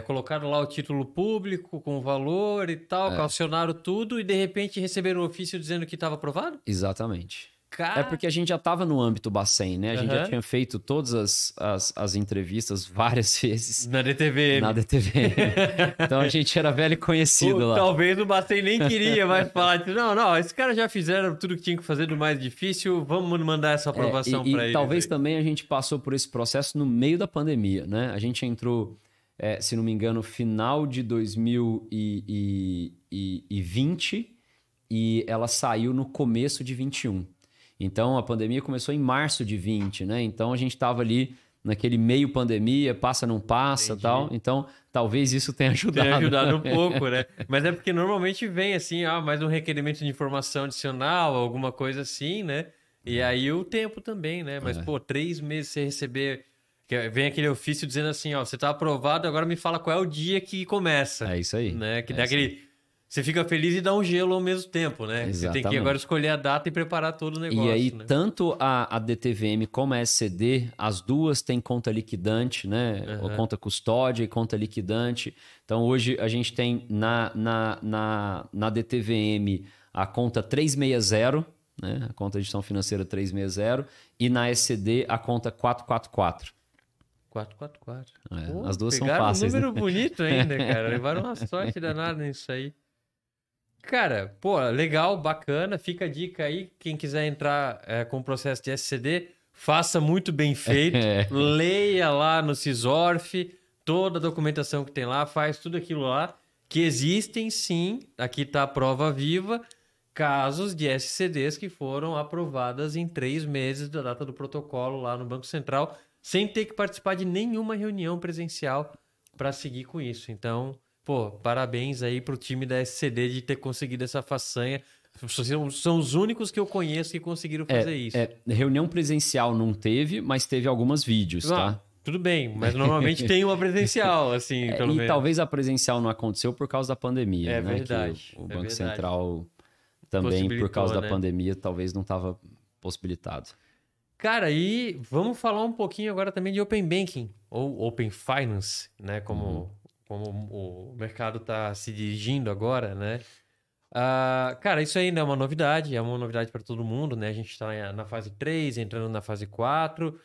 Colocaram lá o título público com o valor e tal, calcionaram tudo e de repente receberam um ofício dizendo que estava aprovado? Exatamente. É porque a gente já estava no âmbito Bacen, né? A gente já tinha feito todas as entrevistas várias vezes. Na DTVM. Na DTVM. Então a gente era velho e conhecido lá. Talvez o Bacen nem queria mais falar. Não, esses caras já fizeram tudo que tinha que fazer do mais difícil, vamos mandar essa aprovação para eles. E talvez também a gente passou por esse processo no meio da pandemia, né? A gente entrou... se não me engano, final de 2020 e ela saiu no começo de 21. Então, a pandemia começou em março de 20, né? Então, a gente estava ali naquele meio pandemia, passa, não passa, tal. Então, talvez isso tenha ajudado. Tenha ajudado um pouco, né? Mas é porque normalmente vem assim, mais um requerimento de informação adicional, alguma coisa assim, né? E aí o tempo também, né? Mas, 3 meses você receber... Vem aquele ofício dizendo assim, você tá aprovado, agora me fala qual é o dia que começa. É isso aí. Né? Que dá aquele... Você fica feliz e dá um gelo ao mesmo tempo, né? Exatamente. Você tem que agora escolher a data e preparar todo o negócio. E aí, né? tanto a DTVM como a SCD, as duas têm conta liquidante, né? Conta custódia e conta liquidante. Então, hoje a gente tem na DTVM a conta 360, né? A conta de gestão financeira 360, e na SCD a conta 444. 444. As duas são fáceis. Pegaram um número bonito ainda, cara. Levaram uma sorte danada nisso aí. Cara, legal, bacana. Fica a dica aí. Quem quiser entrar com o processo de SCD, faça muito bem feito. Leia lá no Cisorf toda a documentação que tem lá, faz tudo aquilo lá. Que existem, sim, aqui está a prova viva, casos de SCDs que foram aprovadas em 3 meses da data do protocolo lá no Banco Central, sem ter que participar de nenhuma reunião presencial para seguir com isso. Então, parabéns aí pro time da SCD de ter conseguido essa façanha. São os únicos que eu conheço que conseguiram fazer isso. Reunião presencial não teve, mas teve alguns vídeos, tá? Tudo bem, mas normalmente tem uma presencial, assim, pelo menos. E talvez a presencial não aconteceu por causa da pandemia, né? Verdade. Que o Banco Central também, por causa da pandemia, talvez não estava possibilitado. Cara, e vamos falar um pouquinho agora também de Open Banking, ou Open Finance, né? Como o mercado está se dirigindo agora, né? Cara, isso aí não é uma novidade para todo mundo, né? A gente está na fase 3, entrando na fase 4,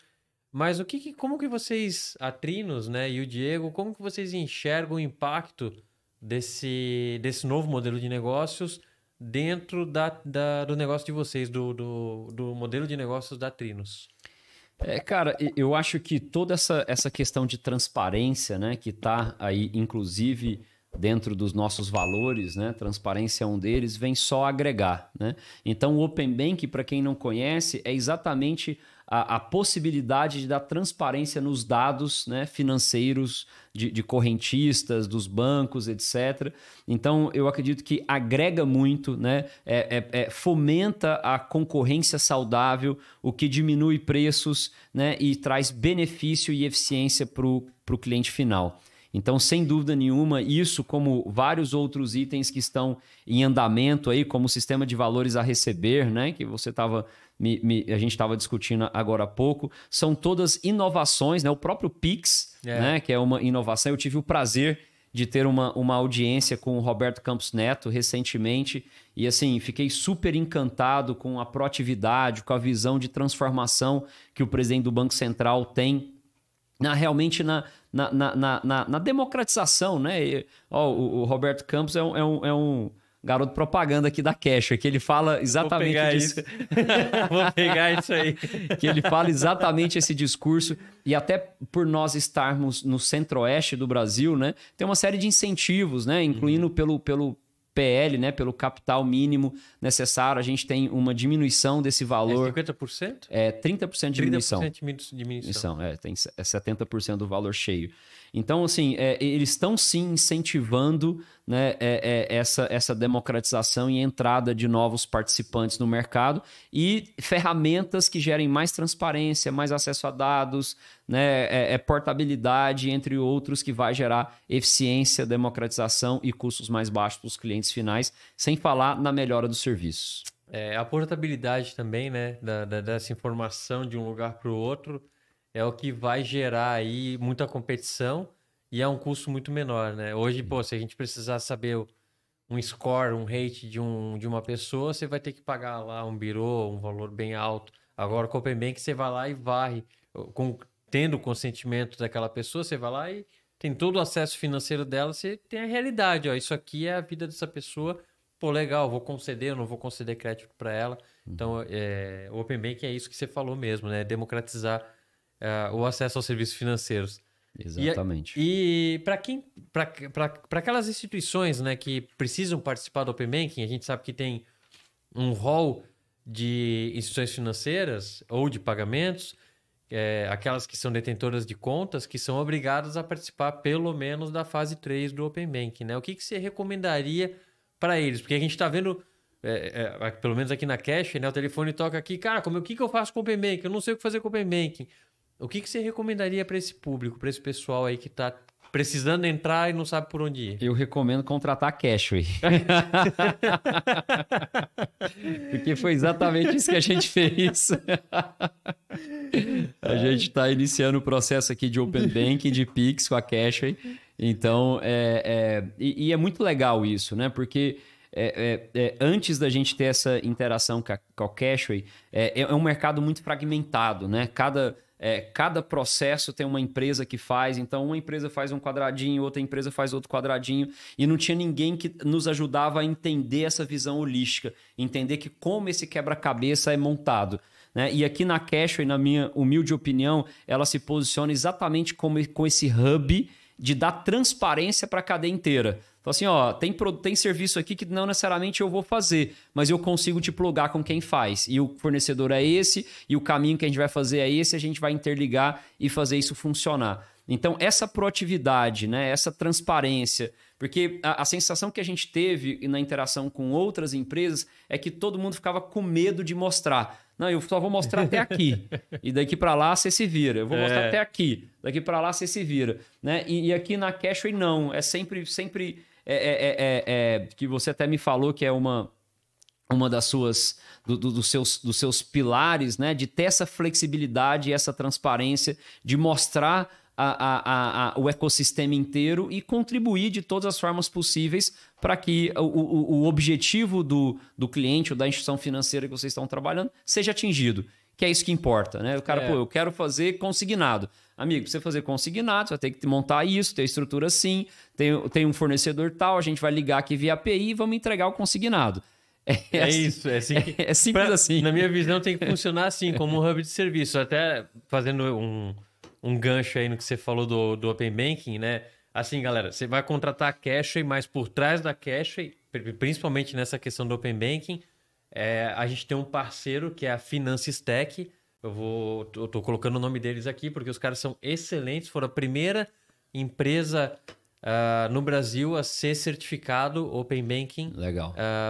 mas como que vocês, a Trinos, né, e o Diego, como que vocês enxergam o impacto desse novo modelo de negócios dentro do negócio de vocês, do modelo de negócios da Trinos? Cara, eu acho que toda essa questão de transparência, né, que está aí, inclusive, dentro dos nossos valores, né, transparência é um deles, vem só agregar, né? Então, o Open Bank, para quem não conhece, é exatamente a possibilidade de dar transparência nos dados, né, financeiros de correntistas, dos bancos, etc. Então, eu acredito que agrega muito, né, fomenta a concorrência saudável, o que diminui preços, né, e traz benefício e eficiência para o cliente final. Então, sem dúvida nenhuma, isso como vários outros itens que estão em andamento aí, como o sistema de valores a receber, né, que você estava a gente estava discutindo agora há pouco, são todas inovações, né? O próprio Pix, né, que é uma inovação. Eu tive o prazer de ter uma audiência com o Roberto Campos Neto recentemente e, assim, fiquei super encantado com a proatividade, com a visão de transformação que o presidente do Banco Central tem realmente na democratização, né? O Roberto Campos é um garoto propaganda aqui da Cash, que ele fala exatamente disso. Vou pegar isso aí. Que ele fala exatamente esse discurso, e até por nós estarmos no centro-oeste do Brasil, né, tem uma série de incentivos, né, incluindo pelo PL, né, pelo capital mínimo necessário, a gente tem uma diminuição desse valor. É 50%? É 30% de diminuição. 30% de diminuição. Tem 70% do valor cheio. Então, assim, eles estão sim incentivando, né, essa democratização e entrada de novos participantes no mercado e ferramentas que gerem mais transparência, mais acesso a dados, né, portabilidade, entre outros, que vai gerar eficiência, democratização e custos mais baixos para os clientes finais, sem falar na melhora dos serviços. A portabilidade também, né, dessa informação de um lugar para o outro, é o que vai gerar aí muita competição e é um custo muito menor, né? Hoje, se a gente precisar saber um score, um rate de uma pessoa, você vai ter que pagar lá um birô, um valor bem alto. Agora, com o Open Bank, você vai lá e varre. Tendo o consentimento daquela pessoa, você vai lá e tem todo o acesso financeiro dela, você tem a realidade. Ó, isso aqui é a vida dessa pessoa. Pô, legal, vou conceder, eu não vou conceder crédito para ela. Então, o Open Bank é isso que você falou mesmo, né? Democratizar o acesso aos serviços financeiros. Exatamente. E para aquelas instituições, né, que precisam participar do Open Banking, a gente sabe que tem um rol de instituições financeiras ou de pagamentos, aquelas que são detentoras de contas, que são obrigadas a participar pelo menos da fase 3 do Open Banking, né? O que você recomendaria para eles? Porque a gente está vendo, pelo menos aqui na Cash, né, o telefone toca aqui, cara, o que eu faço com o Open Banking? Eu não sei o que fazer com o Open Banking. O que você recomendaria para esse público, para esse pessoal aí que está precisando entrar e não sabe por onde ir? Eu recomendo contratar a Cashway. Porque foi exatamente isso que a gente fez. A gente está iniciando o processo aqui de Open Banking, de Pix com a Cashway. Então, é muito legal isso, né? Porque antes da gente ter essa interação com a Cashway, é um mercado muito fragmentado, né? Cada processo tem uma empresa que faz, então uma empresa faz um quadradinho, outra empresa faz outro quadradinho, e não tinha ninguém que nos ajudava a entender essa visão holística, entender que como esse quebra-cabeça é montado, né? E aqui na Cashway, na minha humilde opinião, ela se posiciona exatamente com esse hub de dar transparência para a cadeia inteira. Então, assim, ó, tem serviço aqui que não necessariamente eu vou fazer, mas eu consigo te plugar com quem faz. E o fornecedor é esse, e o caminho que a gente vai fazer é esse, a gente vai interligar e fazer isso funcionar. Então, essa proatividade, né, essa transparência, porque a sensação que a gente teve na interação com outras empresas é que todo mundo ficava com medo de mostrar. Não, eu só vou mostrar até aqui. E daqui para lá você se vira. Eu vou mostrar até aqui. Daqui para lá você se vira. Né? E aqui na Cashway não. É sempre que você até me falou que é uma dos seus pilares, né? De ter essa flexibilidade e essa transparência, de mostrar o ecossistema inteiro e contribuir de todas as formas possíveis para que o objetivo do cliente ou da instituição financeira que vocês estão trabalhando seja atingido, que é isso que importa, né? O cara, eu quero fazer consignado. Amigo, para você fazer consignado, você vai ter que montar isso, ter estrutura assim, tem um fornecedor tal, a gente vai ligar aqui via API e vamos entregar o consignado. Isso, é assim que, é simples assim. Na minha visão, tem que funcionar assim, como um hub de serviço. Até fazendo um gancho aí no que você falou do Open Banking, né? Assim, galera, você vai contratar a Cashway, mas por trás da Cashway, principalmente nessa questão do Open Banking, a gente tem um parceiro que é a FinanceStack. Eu tô colocando o nome deles aqui porque os caras são excelentes. Foram a primeira empresa no Brasil a ser certificado Open Banking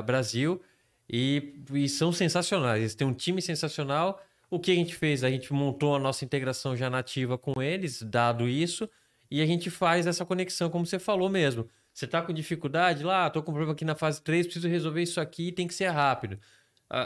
Brasil. E são sensacionais. Eles têm um time sensacional. O que a gente fez? A gente montou a nossa integração já nativa com eles, dado isso, e a gente faz essa conexão, como você falou mesmo. Você está com dificuldade lá, estou com problema aqui na fase 3, preciso resolver isso aqui, tem que ser rápido.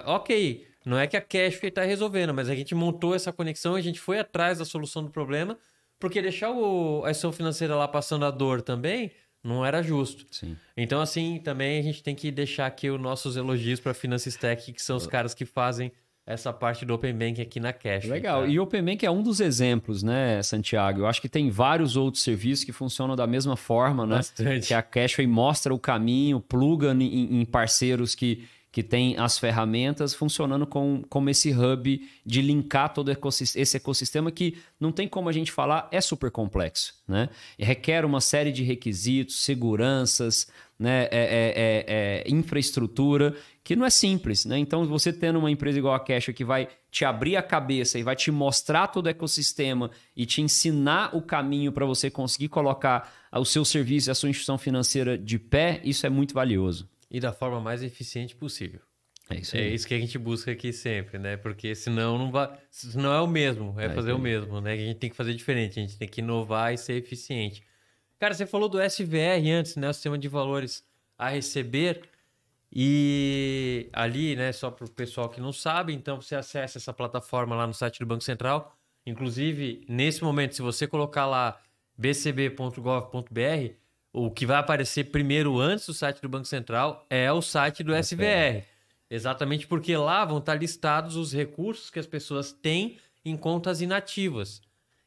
Ok, não é que a Cashway está resolvendo, mas a gente montou essa conexão, a gente foi atrás da solução do problema, porque deixar a instituição financeira lá passando a dor também não era justo. Sim. Então, assim, também a gente tem que deixar aqui os nossos elogios para a Finances Tech, que são os caras que fazem essa parte do Open Bank aqui na Cashway. Legal. Tá? E o Open Bank é um dos exemplos, né, Santiago? Eu acho que tem vários outros serviços que funcionam da mesma forma, né? Bastante. Que a Cashway mostra o caminho, pluga em parceiros que têm as ferramentas funcionando como esse hub de linkar todo esse ecossistema que não tem como a gente falar, é super complexo, né? E requer uma série de requisitos, seguranças, né? Infraestrutura, que não é simples, né? Então, você tendo uma empresa igual a Cashway que vai te abrir a cabeça e vai te mostrar todo o ecossistema e te ensinar o caminho para você conseguir colocar o seu serviço e a sua instituição financeira de pé, isso é muito valioso. E da forma mais eficiente possível. É isso aí. É isso que a gente busca aqui sempre, né? Porque senão não vai, senão é o mesmo, fazer o mesmo, né? A gente tem que fazer diferente, a gente tem que inovar e ser eficiente. Cara, você falou do SVR antes, né? O Sistema de Valores a Receber. E ali, né, só para o pessoal que não sabe, então você acessa essa plataforma lá no site do Banco Central. Inclusive, nesse momento, se você colocar lá bcb.gov.br, o que vai aparecer primeiro antes do site do Banco Central é o site do SVR. Exatamente porque lá vão estar listados os recursos que as pessoas têm em contas inativas.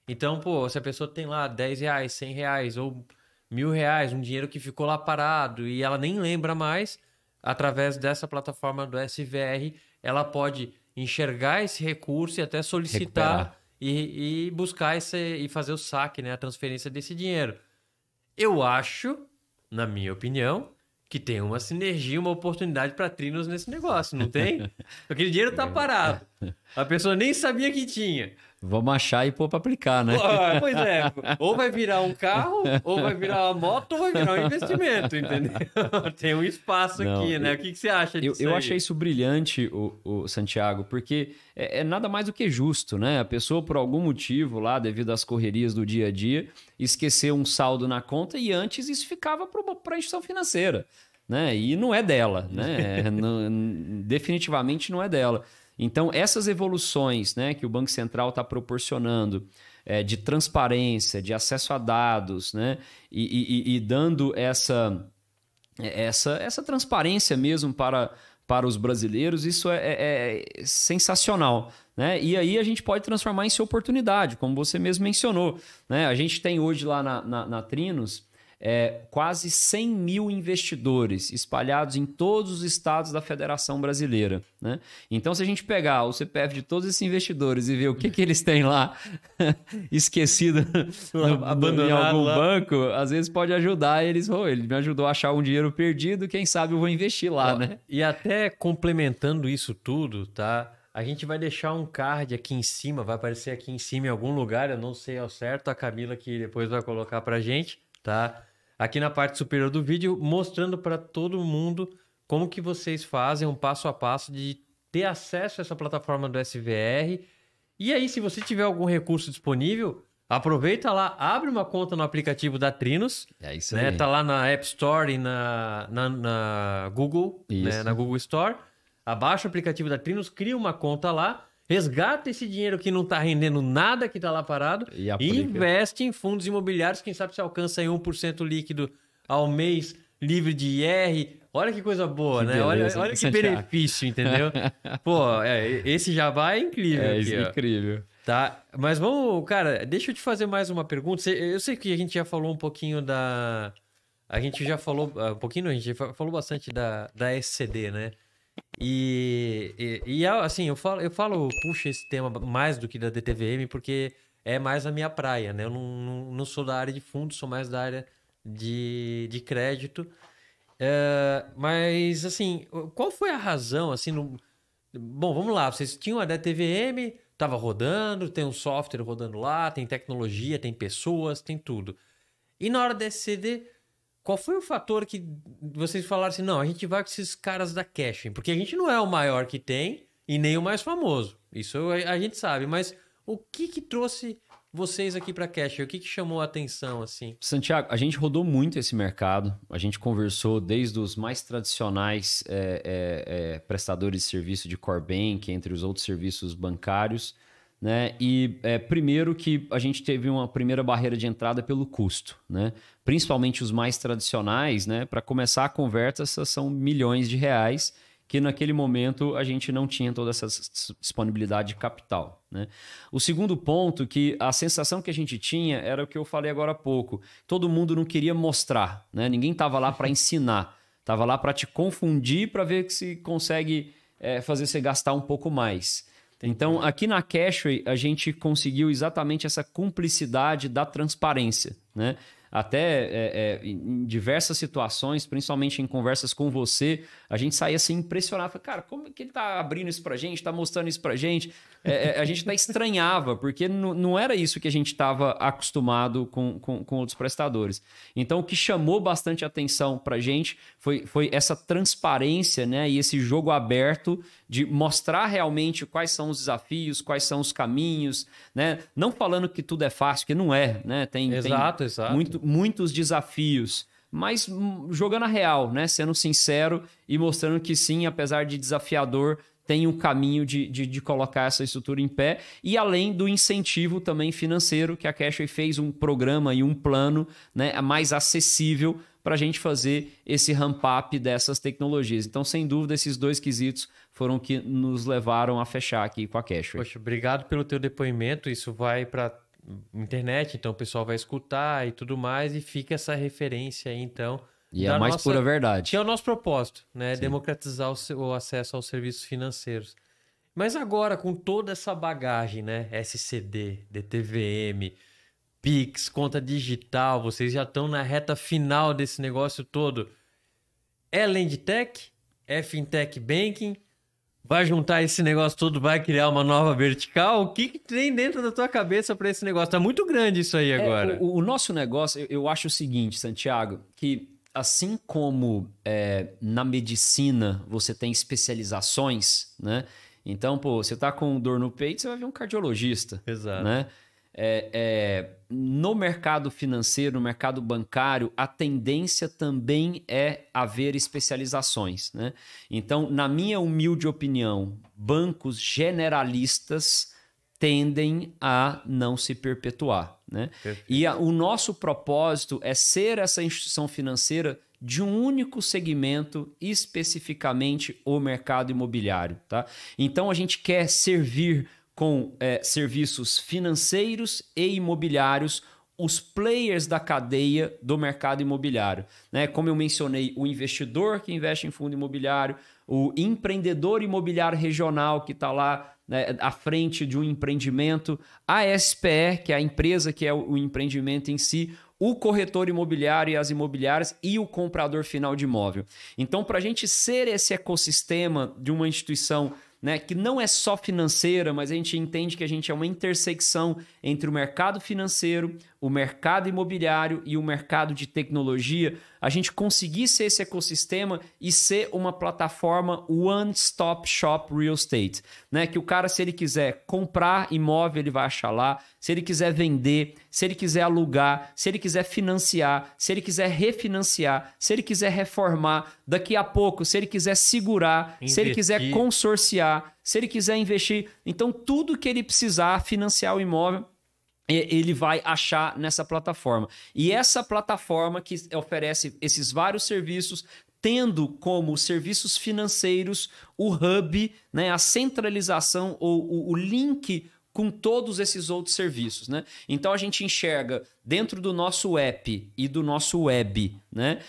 Então, pô, se a pessoa tem lá R$10, R$100 ou R$1.000, um dinheiro que ficou lá parado e ela nem lembra mais, através dessa plataforma do SVR, ela pode enxergar esse recurso e até solicitar e buscar e fazer o saque, né, a transferência desse dinheiro. Eu acho, na minha opinião, que tem uma sinergia, uma oportunidade para Trinos nesse negócio, não tem? Aquele dinheiro tá parado. A pessoa nem sabia que tinha. Vamos achar e pôr para aplicar, né? Pois é. Ou vai virar um carro, ou vai virar uma moto, ou vai virar um investimento, entendeu? Tem um espaço aqui, né? O que você acha disso? Eu achei isso brilhante, o Santiago, porque é nada mais do que justo, né? A pessoa, por algum motivo lá, devido às correrias do dia a dia, esqueceu um saldo na conta e antes isso ficava para a instituição financeira, né? E não é dela, né? Definitivamente não é dela. Então, essas evoluções, né, que o Banco Central está proporcionando de transparência, de acesso a dados, né, e dando essa transparência mesmo para os brasileiros, isso é sensacional. Né? E aí a gente pode transformar isso em oportunidade, como você mesmo mencionou. Né? A gente tem hoje lá na Trinos quase 100 mil investidores espalhados em todos os estados da Federação Brasileira. Né? Então, se a gente pegar o CPF de todos esses investidores e ver o que eles têm lá esquecido em algum banco, às vezes pode ajudar eles. Ele me ajudou a achar um dinheiro perdido, quem sabe eu vou investir lá. Né? E até complementando isso tudo, tá? A gente vai deixar um card aqui em cima, vai aparecer aqui em cima em algum lugar, eu não sei ao certo, a Camila que depois vai colocar pra gente, tá? Aqui na parte superior do vídeo, mostrando para todo mundo como que vocês fazem um passo a passo de ter acesso a essa plataforma do SVR. E aí, se você tiver algum recurso disponível, aproveita lá, abre uma conta no aplicativo da Trinos. É isso né? aí. Tá lá na App Store e na Google, né? Na Google Store. Abaixa o aplicativo da Trinos, cria uma conta lá, resgata esse dinheiro que não está rendendo nada, que está lá parado, e investe em fundos imobiliários. Quem sabe você alcança aí 1% líquido ao mês, livre de IR. Olha que coisa boa, né? Beleza, olha que benefício, entendeu? Pô, esse jabá é incrível. Isso é incrível. Tá, mas vamos, cara, deixa eu te fazer mais uma pergunta. Eu sei que a gente já falou um pouquinho da... A gente já falou um pouquinho, a gente falou bastante da SCD, né? E assim, eu falo, puxa, esse tema mais do que da DTVM, porque é mais a minha praia, né? Eu não sou da área de fundos, sou mais da área de crédito. Mas, assim, qual foi a razão, assim, Bom, vamos lá, vocês tinham a DTVM, estava rodando, tem um software rodando lá, tem tecnologia, tem pessoas, tem tudo. E na hora da SCD... Qual foi o fator que vocês falaram assim, não, a gente vai com esses caras da Cashway? Porque a gente não é o maior que tem e nem o mais famoso. Isso a gente sabe. Mas o que trouxe vocês aqui para Cashway? O que chamou a atenção, assim? Santiago, a gente rodou muito esse mercado. A gente conversou desde os mais tradicionais prestadores de serviço de core bank, entre os outros serviços bancários, né? E primeiro que a gente teve uma primeira barreira de entrada pelo custo, né? Principalmente os mais tradicionais, né? Para começar a conversa, são milhões de reais, que naquele momento a gente não tinha toda essa disponibilidade de capital, né? O segundo ponto, que a sensação que a gente tinha era o que eu falei agora há pouco. Todo mundo não queria mostrar, né? Ninguém estava lá para ensinar. Estava lá para te confundir, para ver se consegue fazer você gastar um pouco mais. Então, aqui na Cashway, a gente conseguiu exatamente essa cumplicidade da transparência, né? Até em diversas situações, principalmente em conversas com você, a gente saía assim impressionado. Falei, cara, como é que ele está abrindo isso pra gente, está mostrando isso pra gente? A gente até estranhava, porque não era isso que a gente estava acostumado com outros prestadores. Então, o que chamou bastante atenção pra gente foi essa transparência, né? E esse jogo aberto de mostrar realmente quais são os desafios, quais são os caminhos, né? Não falando que tudo é fácil, porque não é, né? Tem muitos desafios, mas jogando a real, né? Sendo sincero e mostrando que sim, apesar de desafiador, tem um caminho de colocar essa estrutura em pé, e além do incentivo também financeiro, que a Cashway fez um programa e um plano, né, mais acessível para a gente fazer esse ramp-up dessas tecnologias. Então, sem dúvida, esses dois quesitos foram que nos levaram a fechar aqui com a Cashway. Poxa, obrigado pelo teu depoimento. Isso vai para internet, então o pessoal vai escutar e tudo mais, e fica essa referência aí, então. E é a mais pura verdade. Que é o nosso propósito, né? Sim. Democratizar o acesso aos serviços financeiros. Mas agora, com toda essa bagagem, né? SCD, DTVM, Pix, conta digital, vocês já estão na reta final desse negócio todo. É Lendtech? É Fintech Banking? Vai juntar esse negócio todo, vai criar uma nova vertical? O que tem dentro da tua cabeça para esse negócio? Tá muito grande isso aí agora. O nosso negócio, eu acho o seguinte, Santiago, que assim como na medicina você tem especializações, né? Então, você tá com dor no peito, você vai ver um cardiologista. Exato. Né? No mercado financeiro, no mercado bancário, a tendência também é haver especializações, né? Então, na minha humilde opinião, bancos generalistas tendem a não se perpetuar, né? E o nosso propósito é ser essa instituição financeira de um único segmento, especificamente o mercado imobiliário, tá? Então, a gente quer servir com serviços financeiros e imobiliários os players da cadeia do mercado imobiliário, né? Como eu mencionei, o investidor que investe em fundo imobiliário, o empreendedor imobiliário regional que está lá, né, à frente de um empreendimento, a SPE, que é a empresa que é o empreendimento em si, o corretor imobiliário e as imobiliárias e o comprador final de imóvel. Então, para a gente ser esse ecossistema de uma instituição, né, que não é só financeira, mas a gente entende que a gente é uma intersecção entre o mercado financeiro, o mercado imobiliário e o mercado de tecnologia, a gente conseguir ser esse ecossistema e ser uma plataforma one-stop shop real estate, né? Que o cara, se ele quiser comprar imóvel, ele vai achar lá, se ele quiser vender, se ele quiser alugar, se ele quiser financiar, se ele quiser refinanciar, se ele quiser reformar, daqui a pouco, se ele quiser segurar, se ele quiser consorciar, se ele quiser investir, então tudo que ele precisar financiar o imóvel, ele vai achar nessa plataforma. E essa plataforma que oferece esses vários serviços, tendo como serviços financeiros o hub, né, a centralização ou o link com todos esses outros serviços, né? Então a gente enxerga dentro do nosso app e do nosso web, né,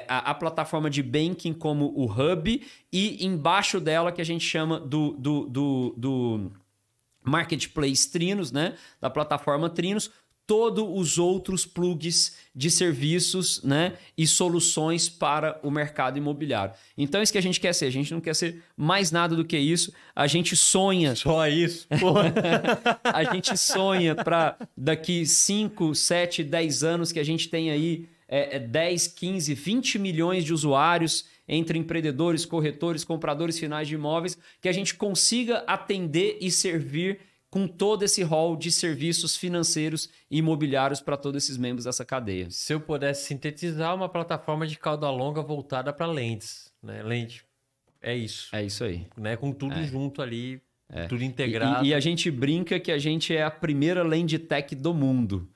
a plataforma de banking como o hub, e embaixo dela que a gente chama do Marketplace Trinos, né, da plataforma Trinos, todos os outros plugs de serviços, né, e soluções para o mercado imobiliário. Então é isso que a gente quer ser. A gente não quer ser mais nada do que isso. A gente sonha... Só isso? Porra. A gente sonha para daqui 5, 7, 10 anos que a gente tem aí 10, 15, 20 milhões de usuários entre empreendedores, corretores, compradores finais de imóveis, que a gente consiga atender e servir com todo esse rol de serviços financeiros e imobiliários para todos esses membros dessa cadeia. Se eu pudesse sintetizar, uma plataforma de cauda longa voltada para lentes, né? Lente, é isso. É isso aí. Né? Com tudo junto ali, tudo integrado. E a gente brinca que a gente é a primeira Lendtech do mundo.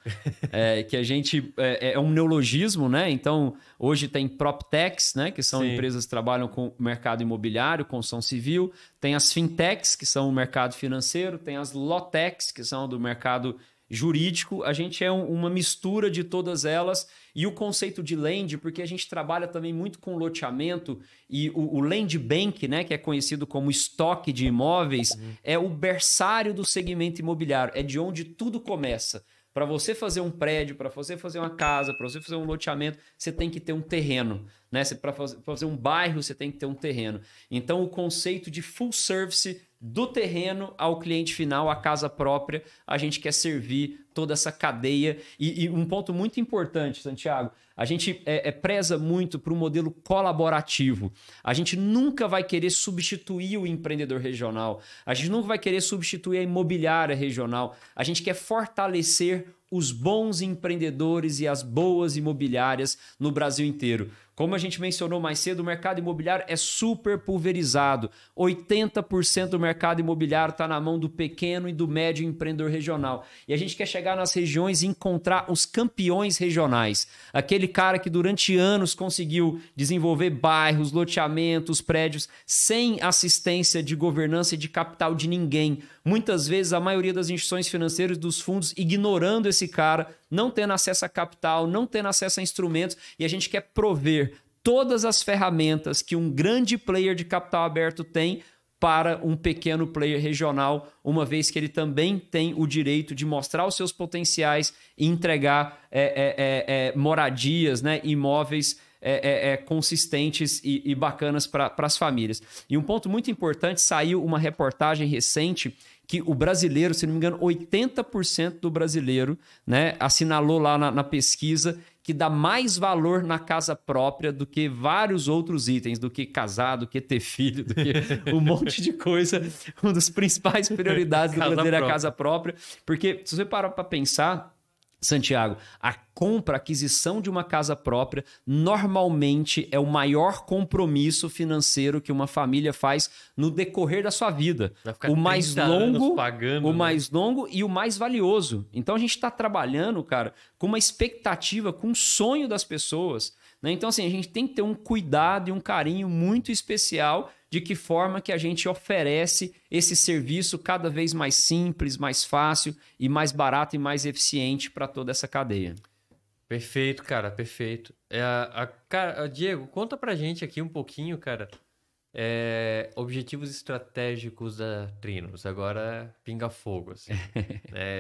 Que a gente é um neologismo, né? Então, hoje tem PropTechs, né? Que são empresas que trabalham com o mercado imobiliário, construção civil. Tem as Fintechs, que são o mercado financeiro. Tem as Lotechs, que são do mercado jurídico. A gente é uma mistura de todas elas. E o conceito de Land, porque a gente trabalha também muito com loteamento, e o Land Bank, né, que é conhecido como estoque de imóveis, é o berçário do segmento imobiliário, é de onde tudo começa. Para você fazer um prédio, para você fazer uma casa, para você fazer um loteamento, você tem que ter um terreno. Né? Para fazer um bairro, você tem que ter um terreno. Então, o conceito de full service do terreno ao cliente final, à casa própria, a gente quer servir toda essa cadeia. E um ponto muito importante, Santiago, a gente preza muito para o modelo colaborativo. A gente nunca vai querer substituir o empreendedor regional. A gente nunca vai querer substituir a imobiliária regional. A gente quer fortalecer os bons empreendedores e as boas imobiliárias no Brasil inteiro. Como a gente mencionou mais cedo, o mercado imobiliário é super pulverizado. 80% do mercado imobiliário está na mão do pequeno e do médio empreendedor regional. E a gente quer chegar nas regiões e encontrar os campeões regionais. Aquele cara que durante anos conseguiu desenvolver bairros, loteamentos, prédios, sem assistência de governança e de capital de ninguém. Muitas vezes a maioria das instituições financeiras, dos fundos, ignorando esse cara, não tendo acesso a capital, não tendo acesso a instrumentos, e a gente quer prover todas as ferramentas que um grande player de capital aberto tem para um pequeno player regional, uma vez que ele também tem o direito de mostrar os seus potenciais e entregar moradias, né, imóveis consistentes e bacanas para as famílias. E um ponto muito importante, saiu uma reportagem recente que o brasileiro, se não me engano, 80% do brasileiro, né, assinalou lá na pesquisa que dá mais valor na casa própria do que vários outros itens, do que casar, do que ter filho, do que um monte de coisa. Uma das principais prioridades do brasileiro é a casa própria. Porque se você parar para pensar, Santiago, a aquisição de uma casa própria, normalmente é o maior compromisso financeiro que uma família faz no decorrer da sua vida. O mais longo, pagando, mais longo e o mais valioso. Então a gente está trabalhando, cara, com uma expectativa, com um sonho das pessoas. Né? Então, assim, a gente tem que ter um cuidado e um carinho muito especial de que forma que a gente oferece esse serviço cada vez mais simples, mais fácil e mais barato e mais eficiente para toda essa cadeia. Perfeito, cara, perfeito. Diego, conta pra gente aqui um pouquinho, cara, objetivos estratégicos da Trinos. Agora pinga fogo, assim.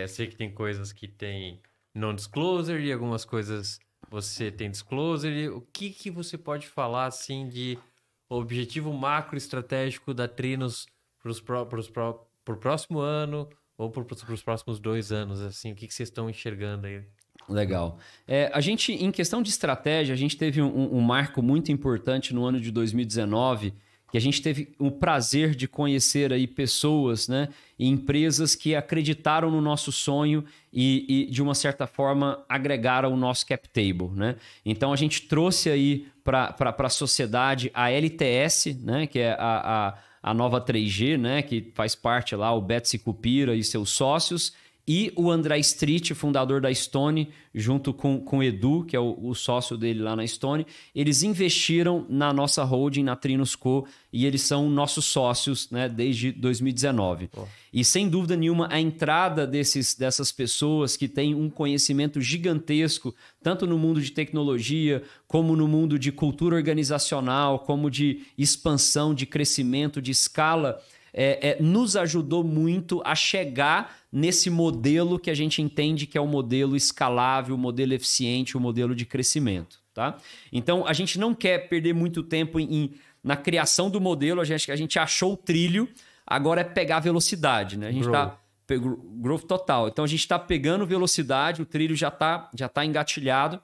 Eu sei que tem coisas que tem non-disclosure e algumas coisas você tem disclosure. O que você pode falar, assim, de objetivo macro estratégico da Trinos pro próximo ano ou pros próximos 2 anos, assim? O que vocês estão enxergando aí? Legal. A gente, em questão de estratégia, a gente teve um marco muito importante no ano de 2019, que a gente teve o prazer de conhecer aí pessoas, né, e empresas que acreditaram no nosso sonho e de uma certa forma, agregaram o nosso cap table. Né? Então, a gente trouxe aí para a sociedade a LTS, né, que é a nova 3G, né, que faz parte lá, o Betsy Cupira e seus sócios, e o André Street, fundador da Stone, junto com o Edu, que é o sócio dele lá na Stone, eles investiram na nossa holding, na Trinos Co, e eles são nossos sócios, né, desde 2019. Oh. E sem dúvida nenhuma, a entrada dessas pessoas que têm um conhecimento gigantesco, tanto no mundo de tecnologia, como no mundo de cultura organizacional, como de expansão, de crescimento, de escala, nos ajudou muito a chegar nesse modelo que a gente entende que é o modelo escalável, o modelo eficiente, o modelo de crescimento. Tá? Então, a gente não quer perder muito tempo na criação do modelo, a gente achou o trilho, agora é pegar velocidade. Né? A gente está... Growth total. Então, a gente está pegando velocidade, o trilho já tá engatilhado,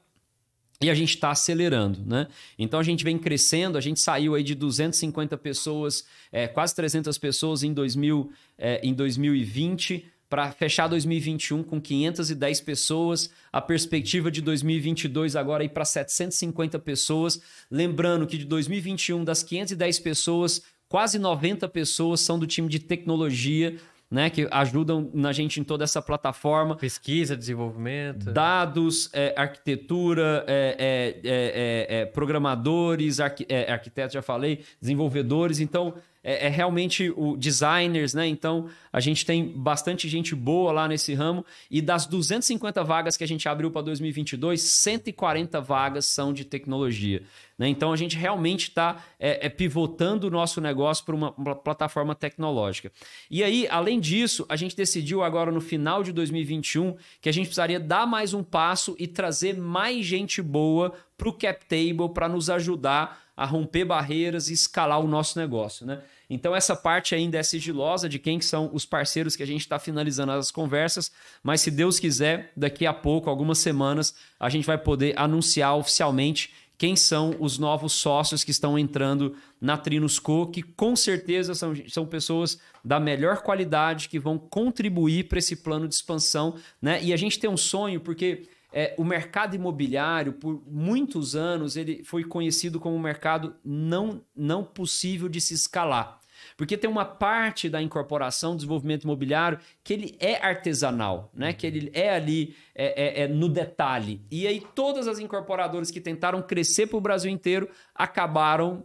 e a gente está acelerando, né? Então, a gente vem crescendo, a gente saiu aí de 250 pessoas, quase 300 pessoas em 2020 para fechar 2021 com 510 pessoas, a perspectiva de 2022 agora ir para 750 pessoas. Lembrando que de 2021, das 510 pessoas, quase 90 pessoas são do time de tecnologia, né, que ajudam na gente em toda essa plataforma. Pesquisa, desenvolvimento. Dados, arquitetura, programadores, arquitetos, já falei, desenvolvedores. Então, realmente o designers, né? Então, a gente tem bastante gente boa lá nesse ramo. E das 250 vagas que a gente abriu para 2022, 140 vagas são de tecnologia, né? Então, a gente realmente está pivotando o nosso negócio para uma plataforma tecnológica. E aí, além disso, a gente decidiu agora no final de 2021 que a gente precisaria dar mais um passo e trazer mais gente boa para o CapTable para nos ajudar a romper barreiras e escalar o nosso negócio, né? Então essa parte ainda é sigilosa de quem são os parceiros que a gente está finalizando as conversas, mas se Deus quiser, daqui a pouco, algumas semanas, a gente vai poder anunciar oficialmente quem são os novos sócios que estão entrando na Trinos Co, que com certeza são pessoas da melhor qualidade, que vão contribuir para esse plano de expansão, né? E a gente tem um sonho, porque o mercado imobiliário, por muitos anos, ele foi conhecido como um mercado não possível de se escalar. Porque tem uma parte da incorporação, desenvolvimento imobiliário, que ele é artesanal, né? Que ele é ali no detalhe. E aí todas as incorporadoras que tentaram crescer para o Brasil inteiro acabaram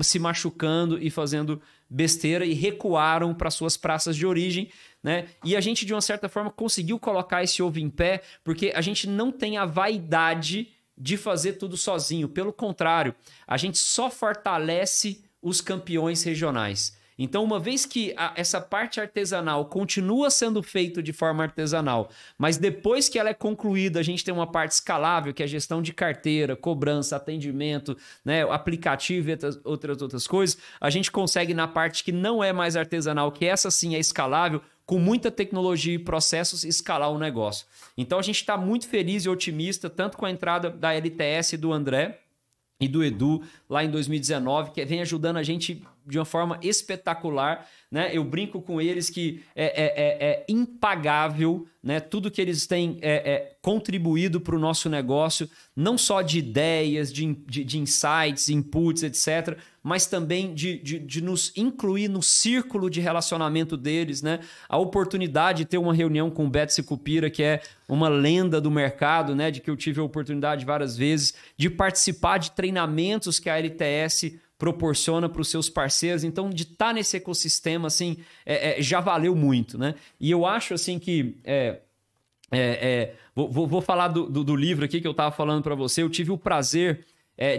se machucando e fazendo besteira e recuaram para suas praças de origem, né? E a gente, de uma certa forma, conseguiu colocar esse ovo em pé, porque a gente não tem a vaidade de fazer tudo sozinho. Pelo contrário, a gente só fortalece os campeões regionais. Então, uma vez que essa parte artesanal continua sendo feita de forma artesanal, mas depois que ela é concluída, a gente tem uma parte escalável, que é a gestão de carteira, cobrança, atendimento, né, aplicativo e outras coisas, a gente consegue na parte que não é mais artesanal, que essa sim é escalável, com muita tecnologia e processos, escalar o negócio. Então, a gente está muito feliz e otimista, tanto com a entrada da LTS do André e do Edu lá em 2019, que vem ajudando a gente de uma forma espetacular, né? Eu brinco com eles que é impagável, né? Tudo que eles têm contribuído para o nosso negócio, não só de ideias, de insights, inputs, etc., mas também de nos incluir no círculo de relacionamento deles, né? A oportunidade de ter uma reunião com o Beto Sicupira, que é uma lenda do mercado, né? De que eu tive a oportunidade várias vezes de participar de treinamentos que a LTS proporciona para os seus parceiros. Então, de estar nesse ecossistema, assim, já valeu muito, né? E eu acho, assim, que... Vou falar do livro aqui que eu estava falando para você. Eu tive o prazer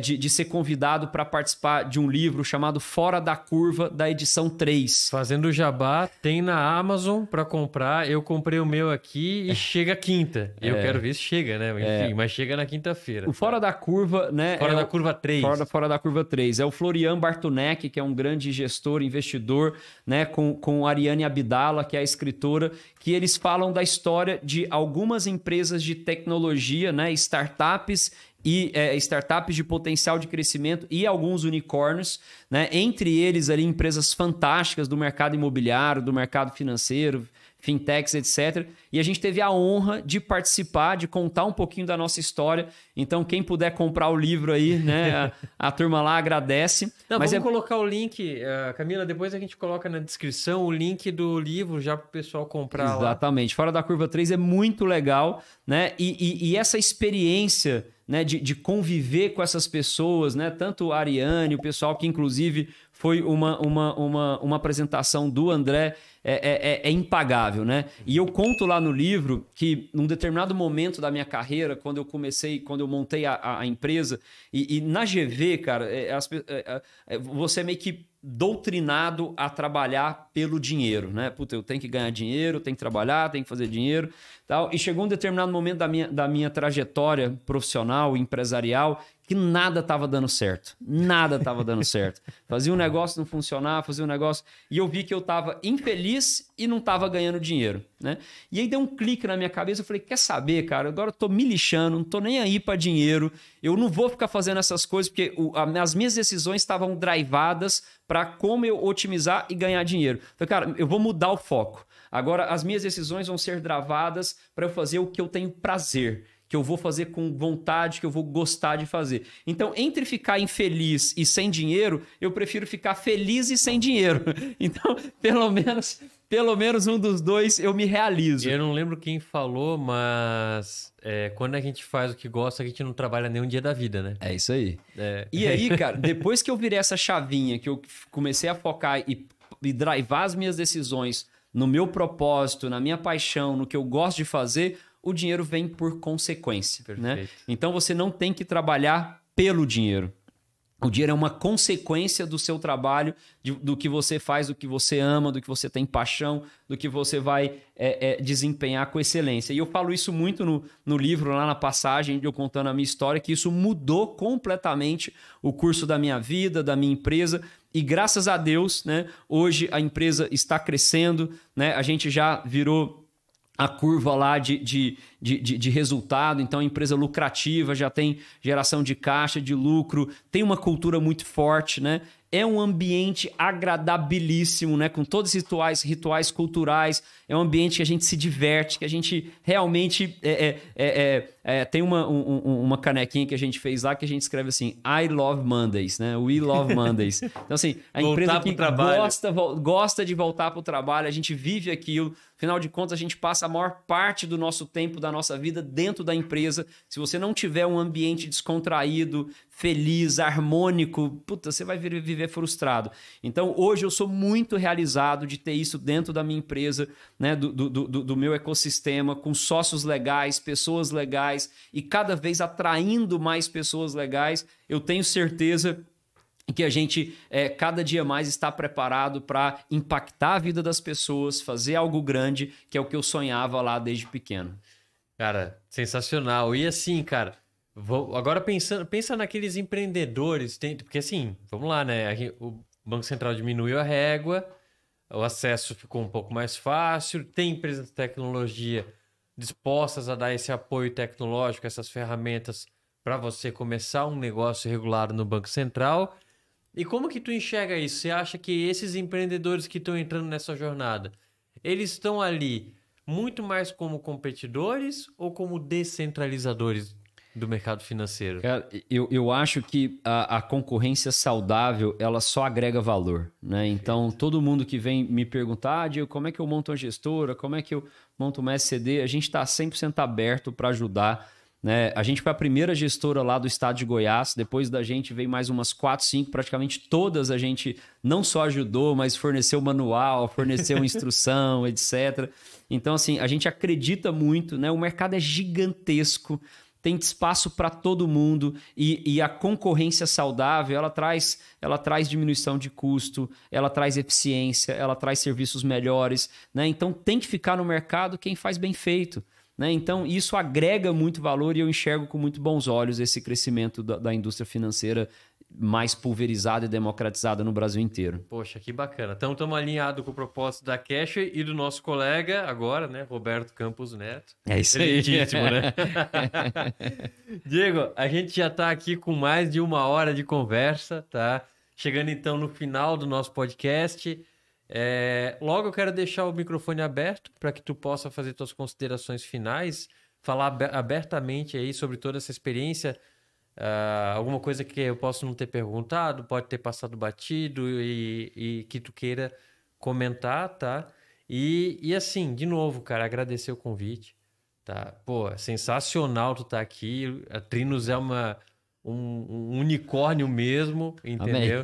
de ser convidado para participar de um livro chamado Fora da Curva, da edição 3. Fazendo jabá, tem na Amazon para comprar. Eu comprei o meu aqui e chega quinta. Eu quero ver se chega, né? Enfim, mas chega na quinta-feira. O Fora da Curva, né? Fora da Curva 3. Fora da Curva 3. É o Florian Bartunek, que é um grande gestor, investidor, né? Com a Ariane Abdala, que é a escritora, que eles falam da história de algumas empresas de tecnologia, né? Startups e startups de potencial de crescimento e alguns unicórnios, né? Entre eles ali empresas fantásticas do mercado imobiliário, do mercado financeiro, fintechs, etc. E a gente teve a honra de participar, de contar um pouquinho da nossa história. Então, quem puder comprar o livro aí, né? A turma lá agradece. Não, mas vamos colocar o link, Camila, depois a gente coloca na descrição o link do livro já para o pessoal comprar. Exatamente. Lá. Fora da Curva 3 é muito legal, né? E essa experiência, né, de conviver com essas pessoas, né? Tanto a Ariane, o pessoal que inclusive foi uma apresentação do André, é impagável, né? E eu conto lá no livro que num determinado momento da minha carreira, quando eu montei a empresa, e na GV, cara, você é meio que doutrinado a trabalhar pelo dinheiro, né? Puta, eu tenho que ganhar dinheiro, tenho que trabalhar, tenho que fazer dinheiro, tal. E chegou um determinado momento da minha trajetória profissional, empresarial, que nada estava dando certo. Nada estava dando certo. Fazia um negócio não funcionar, fazia um negócio... E eu vi que eu estava infeliz e não estava ganhando dinheiro, né? E aí deu um clique na minha cabeça, eu falei, quer saber, cara? Agora eu tô me lixando, não tô nem aí para dinheiro, eu não vou ficar fazendo essas coisas, porque as minhas decisões estavam drivadas para como eu otimizar e ganhar dinheiro. Falei, cara, eu vou mudar o foco. Agora, as minhas decisões vão ser travadas para eu fazer o que eu tenho prazer, que eu vou fazer com vontade, que eu vou gostar de fazer. Então, entre ficar infeliz e sem dinheiro, eu prefiro ficar feliz e sem dinheiro. Então, pelo menos um dos dois eu me realizo. Eu não lembro quem falou, mas quando a gente faz o que gosta, a gente não trabalha nenhum dia da vida, né? É isso aí. E aí, cara, depois que eu virei essa chavinha, que eu comecei a focar e drivar as minhas decisões no meu propósito, na minha paixão, no que eu gosto de fazer, o dinheiro vem por consequência, né? Então você não tem que trabalhar pelo dinheiro. O dinheiro é uma consequência do seu trabalho, do que você faz, do que você ama, do que você tem paixão, do que você vai desempenhar com excelência. E eu falo isso muito no livro, lá na passagem, eu contando a minha história, que isso mudou completamente o curso da minha vida, da minha empresa. E graças a Deus, né, hoje a empresa está crescendo, né, a gente já virou a curva lá de resultado, então a empresa lucrativa, já tem geração de caixa, de lucro, tem uma cultura muito forte, né? É um ambiente agradabilíssimo, né? Com todos esses rituais culturais, é um ambiente que a gente se diverte, que a gente realmente tem uma canequinha que a gente fez lá que a gente escreve assim, I love Mondays, né? We love Mondays. Então assim, a empresa que gosta de voltar para o trabalho, a gente vive aquilo. Afinal de contas, a gente passa a maior parte do nosso tempo, da nossa vida dentro da empresa. Se você não tiver um ambiente descontraído, feliz, harmônico, puta, você vai viver frustrado. Então, hoje eu sou muito realizado de ter isso dentro da minha empresa, né, do meu ecossistema, com sócios legais, pessoas legais e cada vez atraindo mais pessoas legais. Eu tenho certeza que a gente cada dia mais está preparado para impactar a vida das pessoas, fazer algo grande, que é o que eu sonhava lá desde pequeno. Cara, sensacional. E assim, cara, agora pensa naqueles empreendedores, porque assim, vamos lá, né? O Banco Central diminuiu a régua, o acesso ficou um pouco mais fácil, tem empresas de tecnologia dispostas a dar esse apoio tecnológico, essas ferramentas para você começar um negócio regulado no Banco Central. E como que tu enxerga isso? Você acha que esses empreendedores que estão entrando nessa jornada, eles estão ali muito mais como competidores ou como descentralizadores do mercado financeiro? Cara, eu acho que a concorrência saudável, ela só agrega valor, né? Então, todo mundo que vem me perguntar, Diego, como é que eu monto uma gestora? Como é que eu monto uma SCD? A gente está 100% aberto para ajudar, né? A gente foi a primeira gestora lá do estado de Goiás, depois da gente veio mais umas 4, 5, praticamente todas a gente não só ajudou, mas forneceu manual, forneceu instrução, etc. Então, assim, a gente acredita muito, né? O mercado é gigantesco, tem espaço para todo mundo e a concorrência saudável, ela traz diminuição de custo, ela traz eficiência, ela traz serviços melhores, né? Então, tem que ficar no mercado quem faz bem feito. Né? Então, isso agrega muito valor e eu enxergo com muito bons olhos esse crescimento da indústria financeira mais pulverizada e democratizada no Brasil inteiro. Poxa, que bacana. Então, estamos alinhados com o propósito da Cash e do nosso colega agora, né? Roberto Campos Neto. É isso aí. Né? Diego, a gente já está aqui com mais de 1 hora de conversa, tá? Chegando então no final do nosso podcast. Logo eu quero deixar o microfone aberto para que tu possa fazer tuas considerações finais, falar abertamente aí sobre toda essa experiência, alguma coisa que eu posso não ter perguntado, pode ter passado batido e que tu queira comentar, tá? E assim, de novo, cara, agradecer o convite, tá? Pô, é sensacional tu tá aqui, a Trinos é um unicórnio mesmo, entendeu?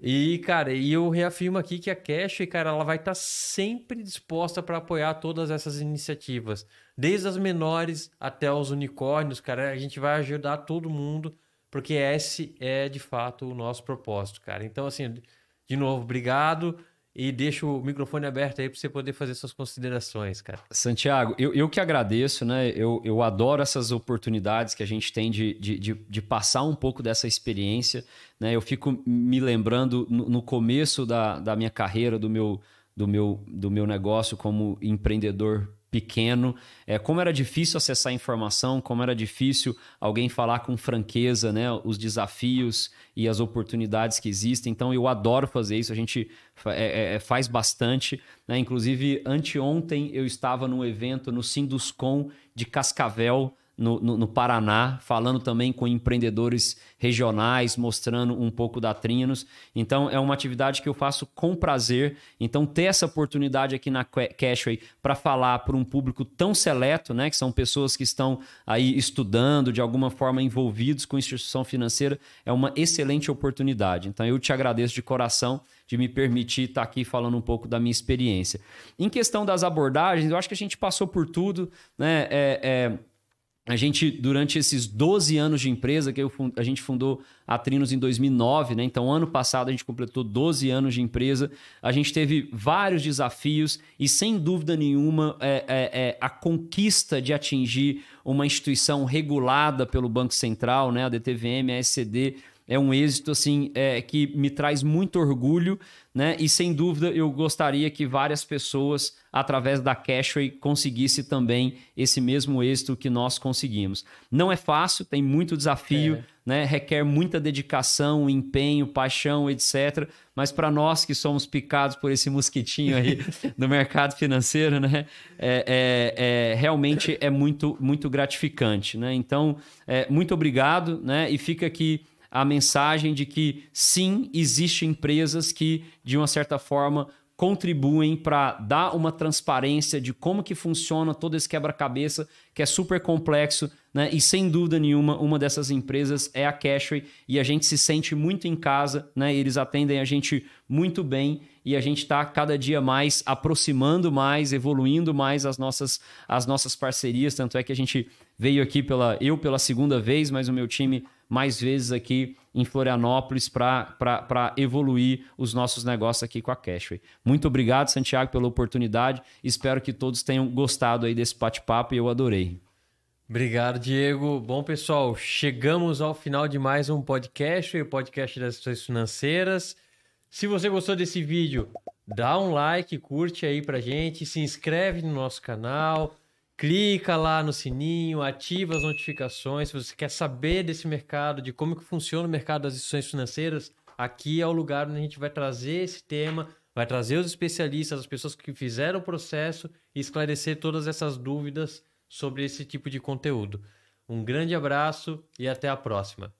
E, cara, eu reafirmo aqui que a Cash, cara, ela vai estar sempre disposta para apoiar todas essas iniciativas. Desde as menores até os unicórnios, cara, a gente vai ajudar todo mundo, porque esse é, de fato, o nosso propósito, cara. Então, assim, de novo, obrigado e deixo o microfone aberto aí para você poder fazer suas considerações, cara. Santiago, eu que agradeço, né? Eu adoro essas oportunidades que a gente tem de passar um pouco dessa experiência, né? Eu fico me lembrando no começo da minha carreira, do meu negócio como empreendedor pequeno, como era difícil acessar informação, como era difícil alguém falar com franqueza, né, os desafios e as oportunidades que existem. Então eu adoro fazer isso, a gente faz bastante, né? Inclusive anteontem eu estava num evento no Sinduscon de Cascavel, no Paraná, falando também com empreendedores regionais, mostrando um pouco da Trinos. Então, é uma atividade que eu faço com prazer. Então, ter essa oportunidade aqui na Cashway para falar para um público tão seleto, né, que são pessoas que estão aí estudando, de alguma forma envolvidos com instituição financeira, é uma excelente oportunidade. Então, eu te agradeço de coração de me permitir estar aqui falando um pouco da minha experiência. Em questão das abordagens, eu acho que a gente passou por tudo, né? A gente, durante esses 12 anos de empresa, a gente fundou a Trinos em 2009, né? Então, ano passado, a gente completou 12 anos de empresa. A gente teve vários desafios e, sem dúvida nenhuma, a conquista de atingir uma instituição regulada pelo Banco Central, né? A DTVM, a SCD, é um êxito assim, que me traz muito orgulho, né? E sem dúvida eu gostaria que várias pessoas, através da Cashway, conseguissem também esse mesmo êxito que nós conseguimos. Não é fácil, tem muito desafio, né? Requer muita dedicação, empenho, paixão, etc. Mas para nós que somos picados por esse mosquitinho aí do mercado financeiro, né? Realmente é muito, muito gratificante, né? Então, muito obrigado, né? E fica aqui a mensagem de que, sim, existem empresas que, de uma certa forma, contribuem para dar uma transparência de como que funciona todo esse quebra-cabeça, que é super complexo, né? E, sem dúvida nenhuma, uma dessas empresas é a Cashway, e a gente se sente muito em casa, né? Eles atendem a gente muito bem, e a gente está cada dia mais aproximando mais, evoluindo mais as nossas parcerias. Tanto é que a gente veio aqui pela segunda vez, mas o meu time mais vezes aqui em Florianópolis para evoluir os nossos negócios aqui com a Cashway. Muito obrigado, Santiago, pela oportunidade. Espero que todos tenham gostado aí desse bate-papo e eu adorei. Obrigado, Diego. Bom, pessoal, chegamos ao final de mais um podcast, o podcast das instituições financeiras. Se você gostou desse vídeo, dá um like, curte aí pra gente, se inscreve no nosso canal, clica lá no sininho, ativa as notificações. Se você quer saber desse mercado, de como que funciona o mercado das instituições financeiras, aqui é o lugar onde a gente vai trazer esse tema, vai trazer os especialistas, as pessoas que fizeram o processo e esclarecer todas essas dúvidas sobre esse tipo de conteúdo. Um grande abraço e até a próxima.